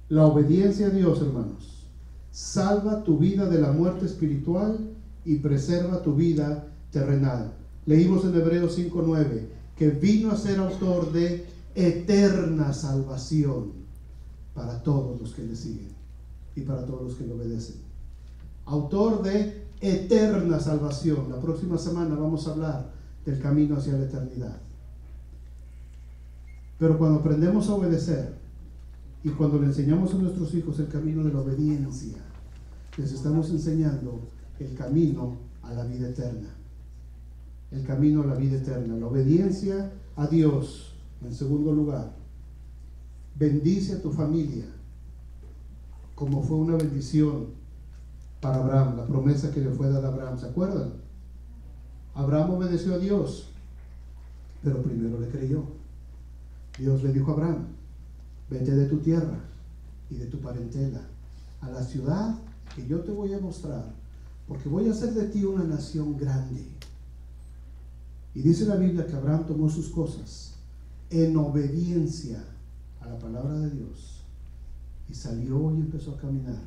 La obediencia a Dios, hermanos, salva tu vida de la muerte espiritual y preserva tu vida terrenal. Leímos en Hebreos 5:9 que vino a ser autor de eterna salvación para todos los que le siguen y para todos los que le obedecen. Autor de eterna salvación. La próxima semana vamos a hablar del camino hacia la eternidad. Pero cuando aprendemos a obedecer y cuando le enseñamos a nuestros hijos el camino de la obediencia, les estamos enseñando el camino a la vida eterna. El camino a la vida eterna. La obediencia a Dios. En segundo lugar, bendice a tu familia, como fue una bendición para Abraham, la promesa que le fue dada a Abraham. ¿Se acuerdan? Abraham obedeció a Dios, pero primero le creyó. Dios le dijo a Abraham: vete de tu tierra y de tu parentela a la ciudad que yo te voy a mostrar, porque voy a hacer de ti una nación grande. Y dice la Biblia que Abraham tomó sus cosas en obediencia a la palabra de Dios y salió y empezó a caminar,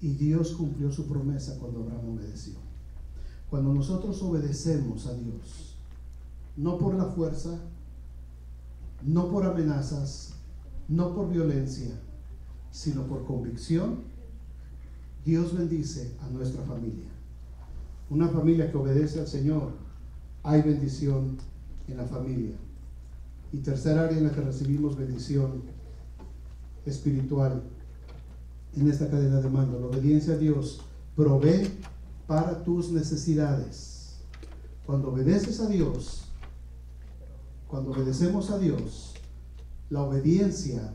y Dios cumplió su promesa cuando Abraham obedeció. Cuando nosotros obedecemos a Dios, no por la fuerza, no por amenazas, no por violencia, sino por convicción, Dios bendice a nuestra familia. Una familia que obedece al Señor, hay bendición en la familia. Y tercer área en la que recibimos bendición espiritual en esta cadena de mando, la obediencia a Dios provee para tus necesidades. Cuando obedeces a Dios, cuando obedecemos a Dios, la obediencia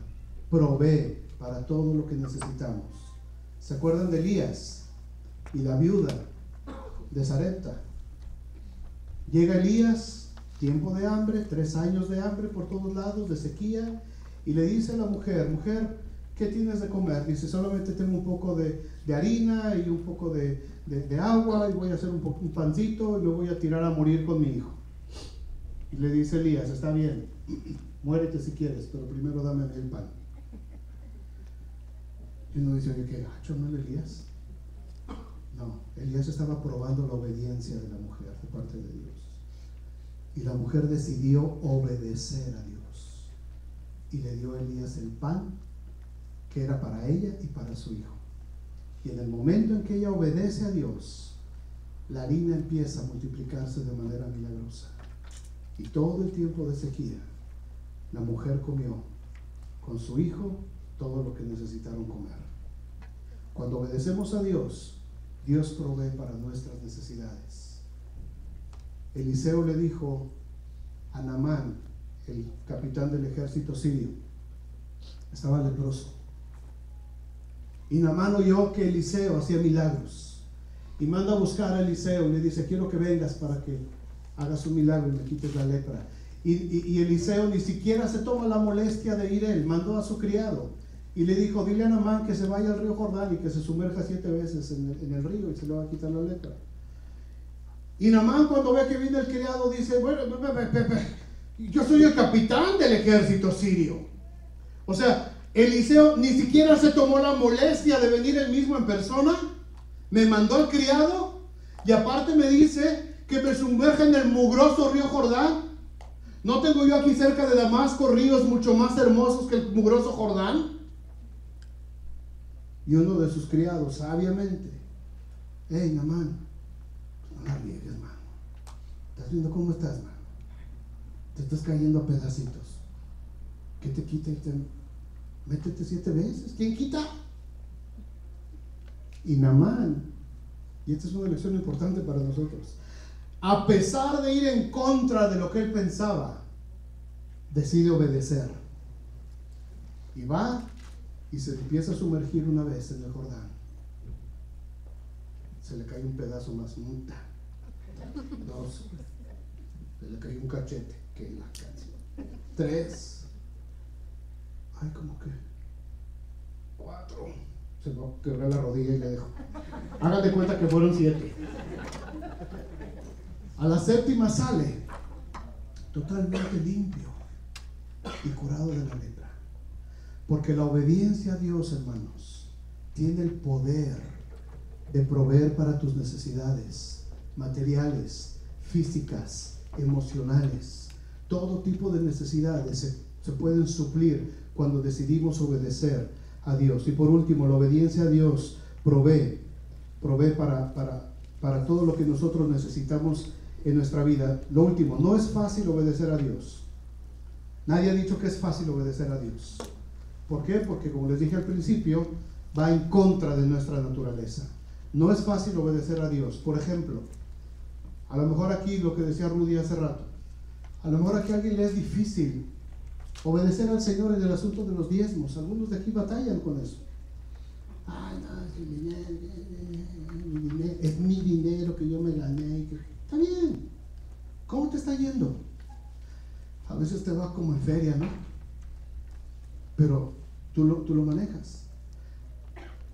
provee para todo lo que necesitamos. ¿Se acuerdan de Elías y la viuda de Sarepta? Llega Elías, tiempo de hambre, 3 años de hambre por todos lados, de sequía, y le dice a la mujer: mujer, ¿qué tienes de comer? Dice: solamente tengo un poco de harina y un poco de agua, y voy a hacer un pancito y lo voy a tirar a morir con mi hijo. Y le dice Elías: está bien, muérete si quieres, pero primero dame el pan. Y uno dice: oye, qué gacho, ¿no, Elías? No, Elías estaba probando la obediencia de la mujer de parte de Dios. Y la mujer decidió obedecer a Dios. Y le dio a Elías el pan, que era para ella y para su hijo. Y en el momento en que ella obedece a Dios, la harina empieza a multiplicarse de manera milagrosa. Y todo el tiempo de sequía, la mujer comió con su hijo todo lo que necesitaron comer. Cuando obedecemos a Dios, Dios provee para nuestras necesidades. Eliseo le dijo a Naamán, el capitán del ejército sirio, estaba leproso. Y Naamán oyó que Eliseo hacía milagros. Y manda a buscar a Eliseo y le dice: quiero que vengas para que hagas un milagro y me quites la lepra. Y Eliseo ni siquiera se toma la molestia de ir él. Mandó a su criado y le dijo: dile a Naamán que se vaya al río Jordán y que se sumerja 7 veces en el río y se le va a quitar la lepra. Y Naamán, cuando ve que viene el criado, dice: bueno, yo soy el capitán del ejército sirio. O sea, Eliseo ni siquiera se tomó la molestia de venir él mismo en persona. Me mandó al criado y aparte me dice que me sumerja en el mugroso río Jordán. ¿No tengo yo aquí cerca de Damasco ríos mucho más hermosos que el mugroso Jordán? Y uno de sus criados, sabiamente: hey, Naamán, no la riegues, mano. ¿Estás viendo cómo estás, mano? Te estás cayendo a pedacitos. ¿Qué te quita? Métete 7 veces. ¿Quién quita? Y Naamán, y esta es una lección importante para nosotros, a pesar de ir en contra de lo que él pensaba, decide obedecer. Y va y se empieza a sumergir una vez en el Jordán. Se le cae un pedazo más, 2, se le cae un cachete, que la canción, 3, ay, como que 4, se va a quebrar la rodilla y le dejo. Hagan de cuenta que fueron 7. A la 7ª sale totalmente limpio y curado de la lepra. Porque la obediencia a Dios, hermanos, tiene el poder de proveer para tus necesidades materiales, físicas, emocionales. Todo tipo de necesidades se pueden suplir cuando decidimos obedecer a Dios. Y por último, la obediencia a Dios provee para todo lo que nosotros necesitamos en nuestra vida. Lo último, no es fácil obedecer a Dios. Nadie ha dicho que es fácil obedecer a Dios. ¿Por qué? Porque, como les dije al principio, va en contra de nuestra naturaleza. No es fácil obedecer a Dios. Por ejemplo, a lo mejor aquí, lo que decía Rudy hace rato, a lo mejor aquí a alguien le es difícil obedecer al Señor en el asunto de los diezmos. Algunos de aquí batallan con eso. Ay, no, es mi dinero que yo me gané. Está bien. ¿Cómo te está yendo? A veces te va como en feria, ¿no? Pero tú lo manejas.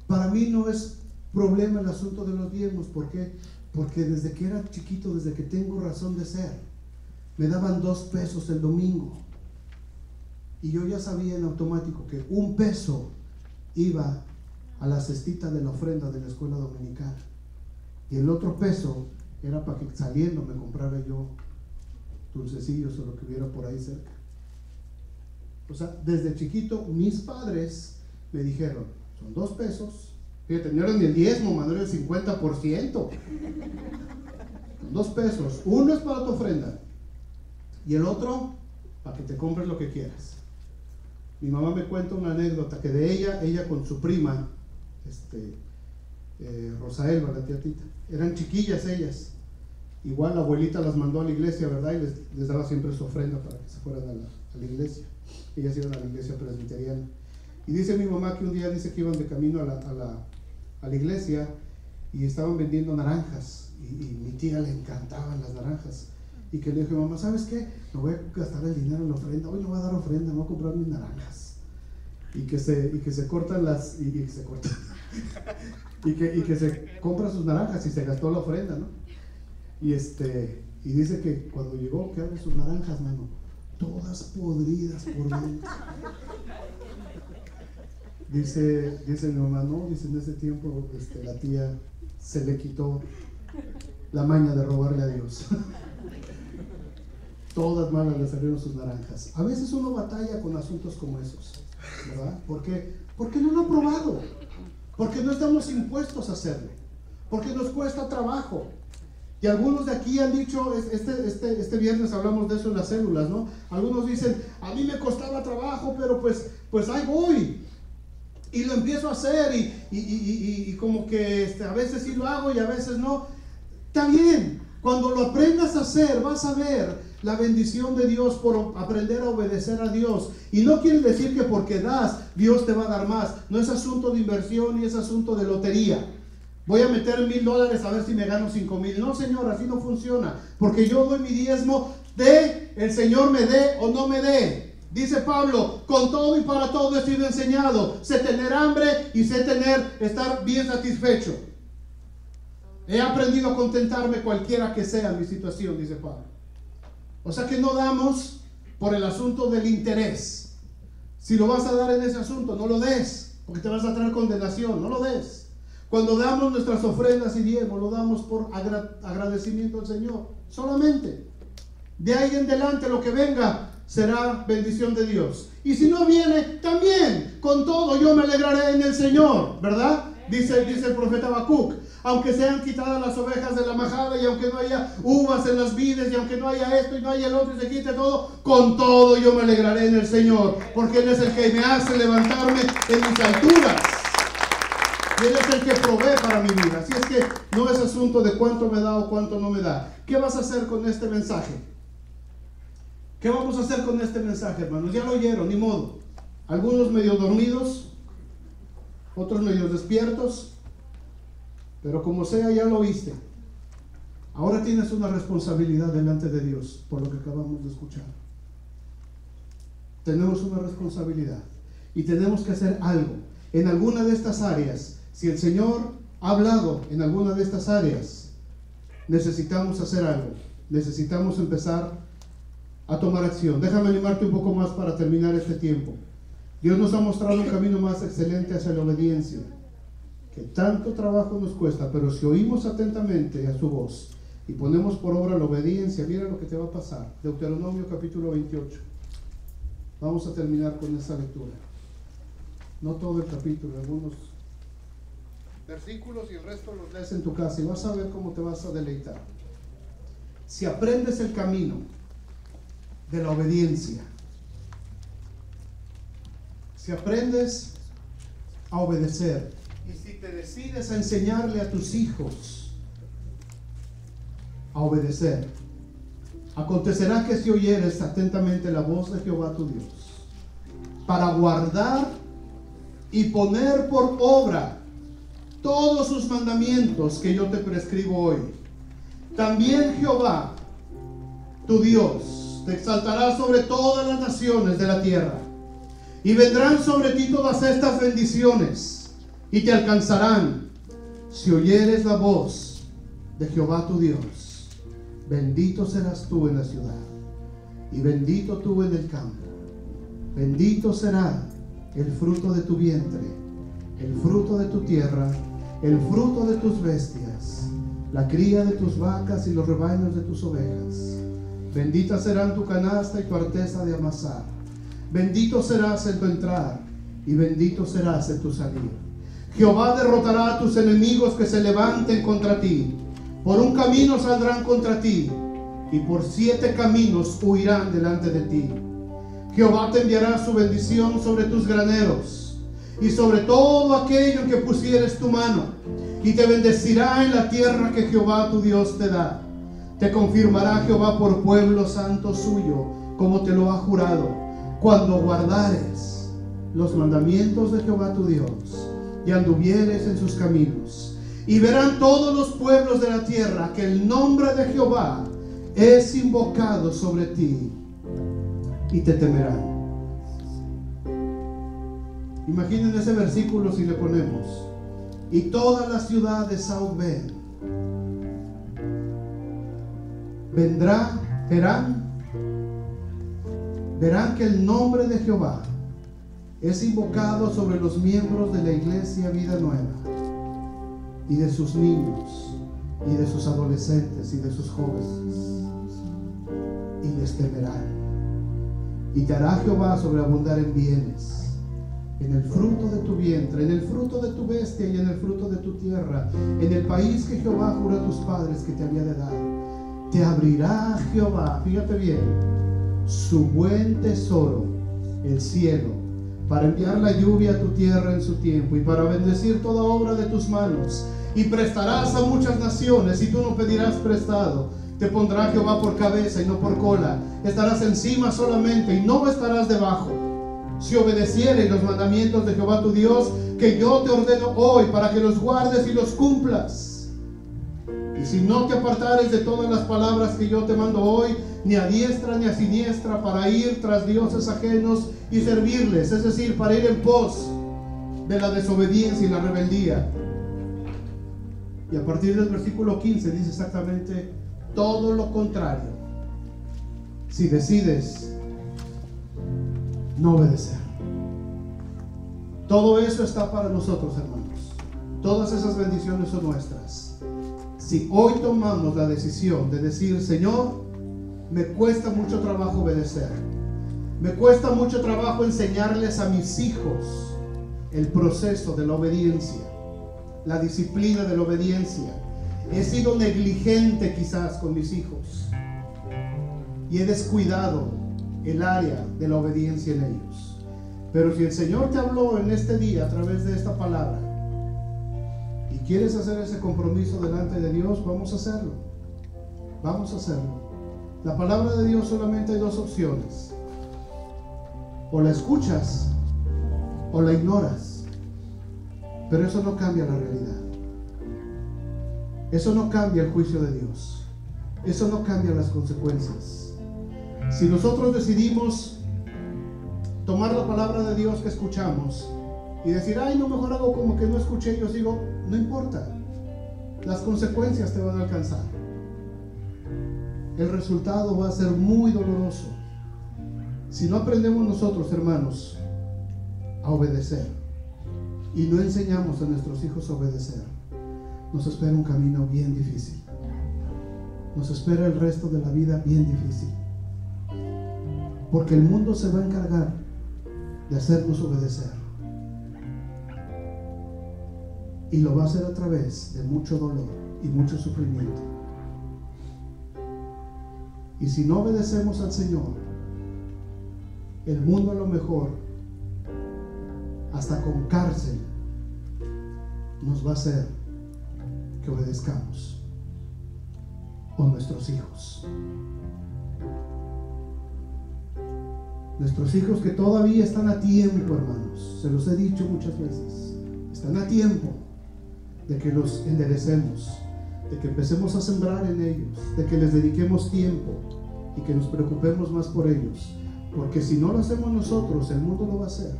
Para mí no es problema el asunto de los diezmos. ¿Por qué? Porque desde que era chiquito, desde que tengo razón de ser, me daban 2 pesos el domingo. Y yo ya sabía en automático que 1 peso iba a la cestita de la ofrenda de la escuela dominical. Y el otro peso era para que saliendo me comprara yo dulcecillos o lo que hubiera por ahí cerca. O sea, desde chiquito mis padres me dijeron, son 2 pesos. Fíjate, no era ni el diezmo, Manuel, el 50%. Son 2 pesos. Uno es para tu ofrenda y el otro para que te compres lo que quieras. Mi mamá me cuenta una anécdota que de ella con su prima, Rosaelba, la tía Tita, eran chiquillas ellas. Igual la abuelita las mandó a la iglesia, ¿verdad? Y les daba siempre su ofrenda para que se fueran a la iglesia. Ellas iban a la iglesia presbiteriana. Y dice mi mamá que un día dice que iban de camino a la iglesia y estaban vendiendo naranjas. Y mi tía le encantaban las naranjas. Y que le dijo, mamá, ¿sabes qué? Me voy a gastar el dinero en la ofrenda. Hoy no voy a dar ofrenda, me voy a comprar mis naranjas. Y que se cortan las... Y que se cortan. y que se compra sus naranjas y se gastó la ofrenda, ¿no? Y dice que cuando llegó, que abre sus naranjas, mano, todas podridas por dentro. Dice mi mamá, no, dice, en ese tiempo la tía se le quitó la maña de robarle a Dios. Todas malas le salieron sus naranjas. A veces uno batalla con asuntos como esos, ¿verdad? Porque no lo ha probado, porque no estamos impuestos a hacerlo, porque nos cuesta trabajo. Y algunos de aquí han dicho, este viernes hablamos de eso en las células, ¿no? Algunos dicen, a mí me costaba trabajo, pero pues ahí voy. Y lo empiezo a hacer y como que a veces sí lo hago y a veces no. Está bien, cuando lo aprendas a hacer, vas a ver la bendición de Dios por aprender a obedecer a Dios. Y no quiere decir que porque das, Dios te va a dar más. No es asunto de inversión ni es asunto de lotería. Voy a meter $1,000 a ver si me gano 5,000. No, Señor, así no funciona. Porque yo doy mi diezmo de el Señor me dé o no me dé. Dice Pablo, con todo y para todo he sido enseñado. Sé tener hambre y sé estar bien satisfecho. He aprendido a contentarme cualquiera que sea mi situación, dice Pablo. O sea que no damos por el asunto del interés. Si lo vas a dar en ese asunto, no lo des, porque te vas a traer condenación, no lo des. Cuando damos nuestras ofrendas y diezmos, lo damos por agradecimiento al Señor, solamente. De ahí en adelante lo que venga será bendición de Dios. Y si no viene, también, con todo yo me alegraré en el Señor, ¿verdad? Dice el profeta Habacuc. Aunque sean quitadas las ovejas de la majada, y aunque no haya uvas en las vides, y aunque no haya esto y no haya el otro, y se quite todo, con todo yo me alegraré en el Señor, porque Él es el que me hace levantarme en mis alturas. Y Él es el que provee para mi vida. Así es que no es asunto de cuánto me da o cuánto no me da. ¿Qué vas a hacer con este mensaje? ¿Qué vamos a hacer con este mensaje, hermanos? Ya lo oyeron, ni modo. Algunos medio dormidos, otros medio despiertos, pero como sea, ya lo oíste. Ahora tienes una responsabilidad delante de Dios por lo que acabamos de escuchar. Tenemos una responsabilidad y tenemos que hacer algo en alguna de estas áreas. Si el Señor ha hablado en alguna de estas áreas, necesitamos hacer algo. Necesitamos empezar a tomar acción. Déjame animarte un poco más para terminar este tiempo. Dios nos ha mostrado un camino más excelente hacia la obediencia, que tanto trabajo nos cuesta, pero si oímos atentamente a su voz y ponemos por obra la obediencia, mira lo que te va a pasar. Deuteronomio capítulo 28. Vamos a terminar con esa lectura. No todo el capítulo, algunos versículos, y el resto los lees en tu casa y vas a ver cómo te vas a deleitar. Si aprendes el camino de la obediencia, si aprendes a obedecer, y si te decides a enseñarle a tus hijos a obedecer, acontecerá que si oyeres atentamente la voz de Jehová tu Dios, para guardar y poner por obra todos sus mandamientos que yo te prescribo hoy, también Jehová tu Dios te exaltará sobre todas las naciones de la tierra, y vendrán sobre ti todas estas bendiciones, y te alcanzarán si oyeres la voz de Jehová tu Dios. Bendito serás tú en la ciudad, y bendito tú en el campo. Bendito será el fruto de tu vientre, el fruto de tu tierra, el fruto de tus bestias, la cría de tus vacas y los rebaños de tus ovejas. Bendita serán tu canasta y tu arteza de amasar. Bendito serás en tu entrar y bendito serás en tu salir. Jehová derrotará a tus enemigos que se levanten contra ti. Por un camino saldrán contra ti y por 7 caminos huirán delante de ti. Jehová te enviará su bendición sobre tus graneros y sobre todo aquello en que pusieres tu mano, y te bendecirá en la tierra que Jehová tu Dios te da. Te confirmará Jehová por pueblo santo suyo, como te lo ha jurado, cuando guardares los mandamientos de Jehová tu Dios y anduvieres en sus caminos. Y verán todos los pueblos de la tierra que el nombre de Jehová es invocado sobre ti, y te temerán. Imaginen ese versículo si le ponemos: y toda la ciudad de South Bend verán que el nombre de Jehová es invocado sobre los miembros de la iglesia Vida Nueva, y de sus niños, y de sus adolescentes, y de sus jóvenes, y les temerán. Y te hará Jehová sobreabundar en bienes, en el fruto de tu vientre, en el fruto de tu bestia y en el fruto de tu tierra, en el país que Jehová juró a tus padres que te había de dar. Te abrirá Jehová, fíjate bien, su buen tesoro, el cielo, para enviar la lluvia a tu tierra en su tiempo y para bendecir toda obra de tus manos. Y prestarás a muchas naciones y tú no pedirás prestado. Te pondrá Jehová por cabeza y no por cola. Estarás encima solamente y no estarás debajo. Si obedecieres los mandamientos de Jehová tu Dios, que yo te ordeno hoy, para que los guardes y los cumplas. Y si no te apartares de todas las palabras que yo te mando hoy, ni a diestra ni a siniestra, para ir tras dioses ajenos y servirles, es decir, para ir en pos de la desobediencia y la rebeldía. Y a partir del versículo 15 dice exactamente todo lo contrario. Si decides no obedecer, todo eso está para nosotros, hermanos. Todas esas bendiciones son nuestras. Si hoy tomamos la decisión de decir: Señor, me cuesta mucho trabajo obedecer, me cuesta mucho trabajo enseñarles a mis hijos el proceso de la obediencia, la disciplina de la obediencia. He sido negligente quizás con mis hijos y he descuidado el área de la obediencia en ellos. Pero si el Señor te habló en este día a través de esta palabra y quieres hacer ese compromiso delante de Dios, vamos a hacerlo. Vamos a hacerlo. La palabra de Dios solamente hay 2 opciones: o la escuchas o la ignoras. Pero eso no cambia la realidad. Eso no cambia el juicio de Dios. Eso no cambia las consecuencias. Si nosotros decidimos tomar la palabra de Dios que escuchamos y decir: ay, no, mejor hago como que no escuché, yo sigo, no importa. Las consecuencias te van a alcanzar. El resultado va a ser muy doloroso. Si no aprendemos nosotros, hermanos, a obedecer y no enseñamos a nuestros hijos a obedecer, nos espera un camino bien difícil. Nos espera el resto de la vida bien difícil. Porque el mundo se va a encargar de hacernos obedecer. Y lo va a hacer a través de mucho dolor y mucho sufrimiento. Y si no obedecemos al Señor, el mundo a lo mejor, hasta con cárcel, nos va a hacer que obedezcamos, o nuestros hijos. Nuestros hijos que todavía están a tiempo, hermanos, se los he dicho muchas veces, están a tiempo de que los enderecemos, de que empecemos a sembrar en ellos, de que les dediquemos tiempo y que nos preocupemos más por ellos, porque si no lo hacemos nosotros, el mundo lo va a hacer.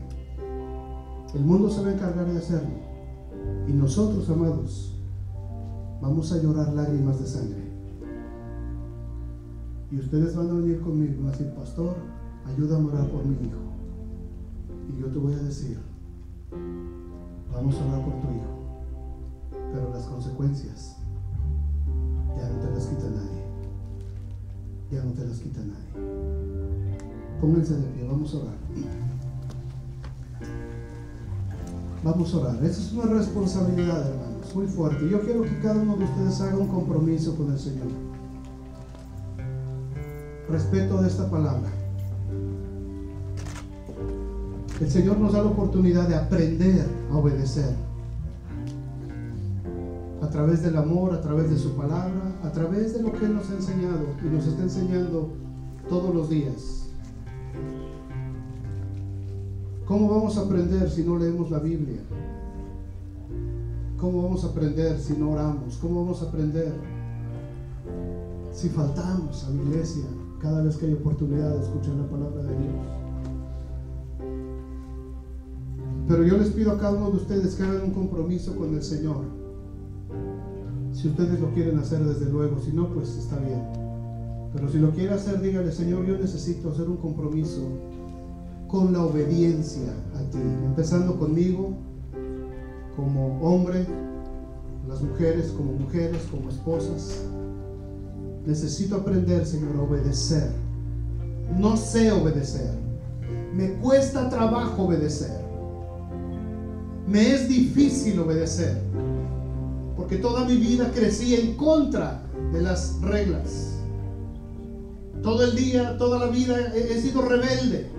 El mundo se va a encargar de hacerlo, y nosotros, amados, vamos a llorar lágrimas de sangre. Y ustedes van a venir conmigo y van a decir: pastor, ayúdame a orar por mi hijo. Y yo te voy a decir: vamos a orar por tu hijo, pero las consecuencias ya no te las quita nadie. ya no te las quita nadie. Pónganse de pie, vamos a orar. Vamos a orar. Esa es una responsabilidad, hermanos, muy fuerte. Yo quiero que cada uno de ustedes haga un compromiso con el Señor. Respeto de esta palabra. El Señor nos da la oportunidad de aprender a obedecer. A través del amor, a través de su palabra, a través de lo que Él nos ha enseñado y nos está enseñando todos los días. ¿Cómo vamos a aprender si no leemos la Biblia? ¿Cómo vamos a aprender si no oramos? ¿Cómo vamos a aprender si faltamos a la iglesia cada vez que hay oportunidad de escuchar la palabra de Dios? Pero yo les pido a cada uno de ustedes que hagan un compromiso con el Señor. Si ustedes lo quieren hacer, desde luego. Si no, pues está bien. Pero si lo quiere hacer, dígale: Señor, yo necesito hacer un compromiso con la obediencia a ti, empezando conmigo como hombre, las mujeres como esposas. Necesito aprender, Señor, a obedecer. No sé obedecer, me cuesta trabajo obedecer, me es difícil obedecer, porque toda mi vida crecí en contra de las reglas. Todo el día, toda la vida he sido rebelde.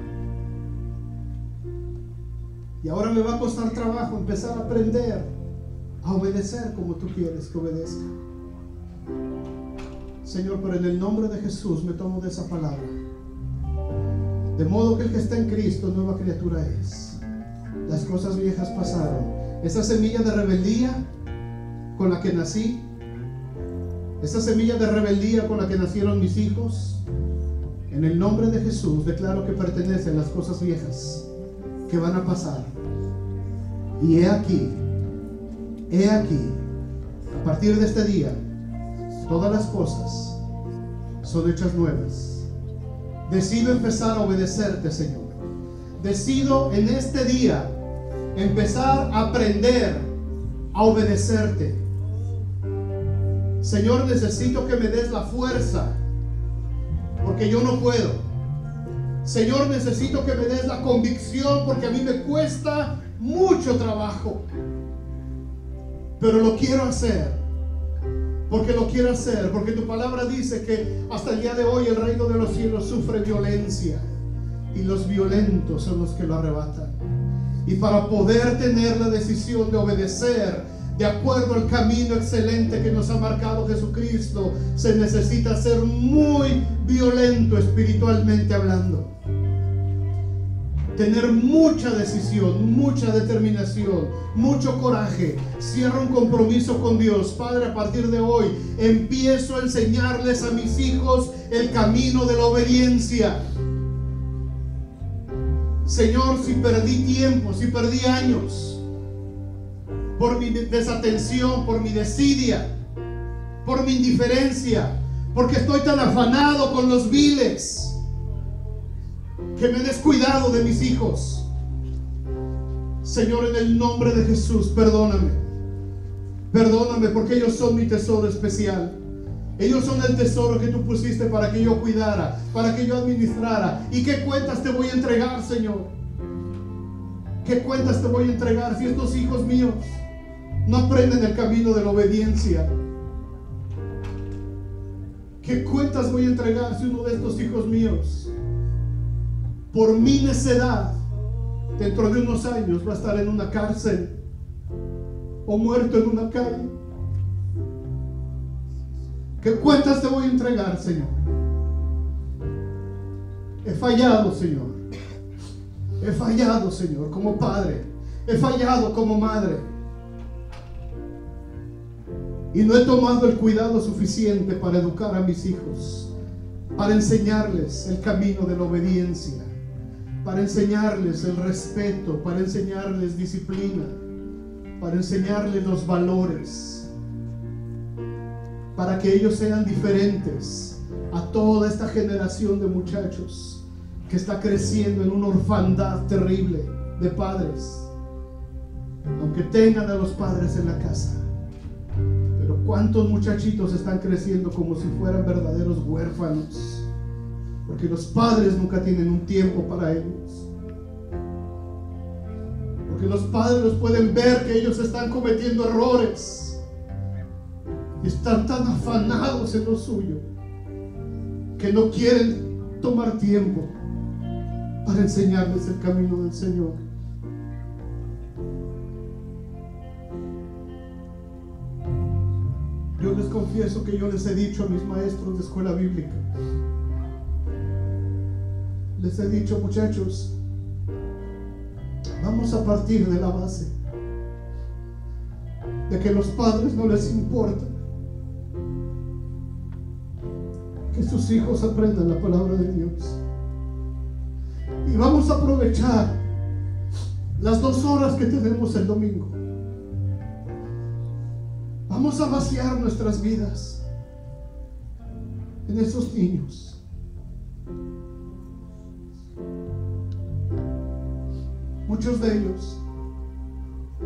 Y ahora me va a costar trabajo empezar a aprender a obedecer como tú quieres que obedezca. Señor, pero en el nombre de Jesús me tomo de esa palabra. De modo que el que está en Cristo, nueva criatura es. Las cosas viejas pasaron. Esa semilla de rebeldía con la que nací, esa semilla de rebeldía con la que nacieron mis hijos, en el nombre de Jesús declaro que pertenecen las cosas viejas que van a pasar. Y he aquí, a partir de este día, todas las cosas son hechas nuevas. Decido empezar a obedecerte, Señor. Decido en este día empezar a aprender a obedecerte. Señor, necesito que me des la fuerza, porque yo no puedo. Señor, necesito que me des la convicción, porque a mí me cuesta mucho trabajo, pero lo quiero hacer, porque tu palabra dice que hasta el día de hoy el reino de los cielos sufre violencia y los violentos son los que lo arrebatan. Y para poder tener la decisión de obedecer de acuerdo al camino excelente que nos ha marcado Jesucristo, se necesita ser muy violento espiritualmente hablando. Tener mucha decisión, mucha determinación, mucho coraje. Cierro un compromiso con Dios. Padre, a partir de hoy empiezo a enseñarles a mis hijos el camino de la obediencia. Señor, si perdí tiempo, si perdí años por mi desatención, por mi desidia, por mi indiferencia, porque estoy tan afanado con los viles, que me he descuidado de mis hijos. Señor, en el nombre de Jesús, perdóname. Perdóname, porque ellos son mi tesoro especial. Ellos son el tesoro que tú pusiste para que yo cuidara, para que yo administrara. ¿Y qué cuentas te voy a entregar, Señor? ¿Qué cuentas te voy a entregar si estos hijos míos no aprenden el camino de la obediencia? ¿Qué cuentas voy a entregar si uno de estos hijos míos, por mi necedad, dentro de unos años va a estar en una cárcel o muerto en una calle? ¿Qué cuentas te voy a entregar, Señor? He fallado, Señor. He fallado, Señor, como padre. He fallado como madre. Y no he tomado el cuidado suficiente para educar a mis hijos, para enseñarles el camino de la obediencia, para enseñarles el respeto, para enseñarles disciplina, para enseñarles los valores, para que ellos sean diferentes a toda esta generación de muchachos que está creciendo en una orfandad terrible de padres, aunque tengan a los padres en la casa. Pero ¿Cuántos muchachitos están creciendo como si fueran verdaderos huérfanos? Porque los padres nunca tienen un tiempo para ellos. Porque los padres los pueden ver que ellos están cometiendo errores. Y están tan afanados en lo suyo que no quieren tomar tiempo para enseñarles el camino del Señor. Yo les confieso que yo les he dicho a mis maestros de escuela bíblica, les he dicho: muchachos, vamos a partir de la base de que los padres no les importa que sus hijos aprendan la palabra de Dios. Y vamos a aprovechar las 2 horas que tenemos el domingo. Vamos a vaciar nuestras vidas en esos niños. Muchos de ellos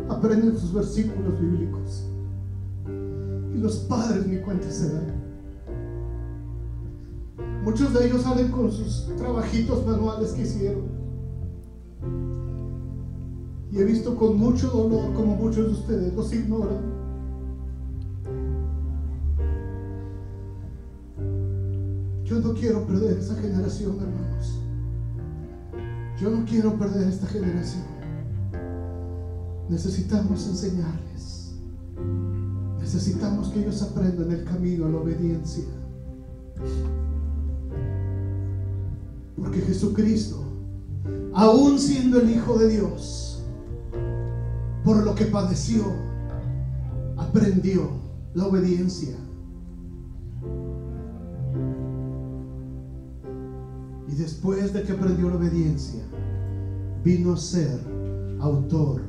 aprenden sus versículos bíblicos y los padres ni cuenta se dan. Muchos de ellos salen con sus trabajitos manuales que hicieron. Y he visto con mucho dolor como muchos de ustedes los ignoran. Yo no quiero perder esa generación, hermanos. Yo no quiero perder esta generación. Necesitamos enseñarles. Necesitamos que ellos aprendan el camino a la obediencia. Porque Jesucristo, aún siendo el Hijo de Dios, por lo que padeció, aprendió la obediencia. Y después de que aprendió la obediencia, vino a ser autor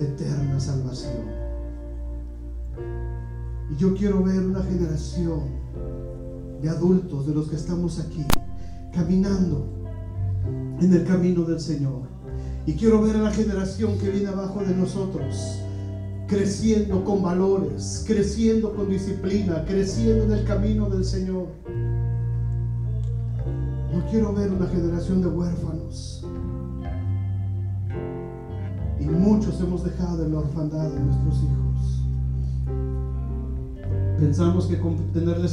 de eterna salvación. Y yo quiero ver una generación de adultos, de los que estamos aquí, caminando en el camino del Señor. Y quiero ver a la generación que viene abajo de nosotros creciendo con valores, creciendo con disciplina, creciendo en el camino del Señor. No quiero ver una generación de huérfanos. Y muchos hemos dejado en la orfandad de nuestros hijos. Pensamos que con tenerles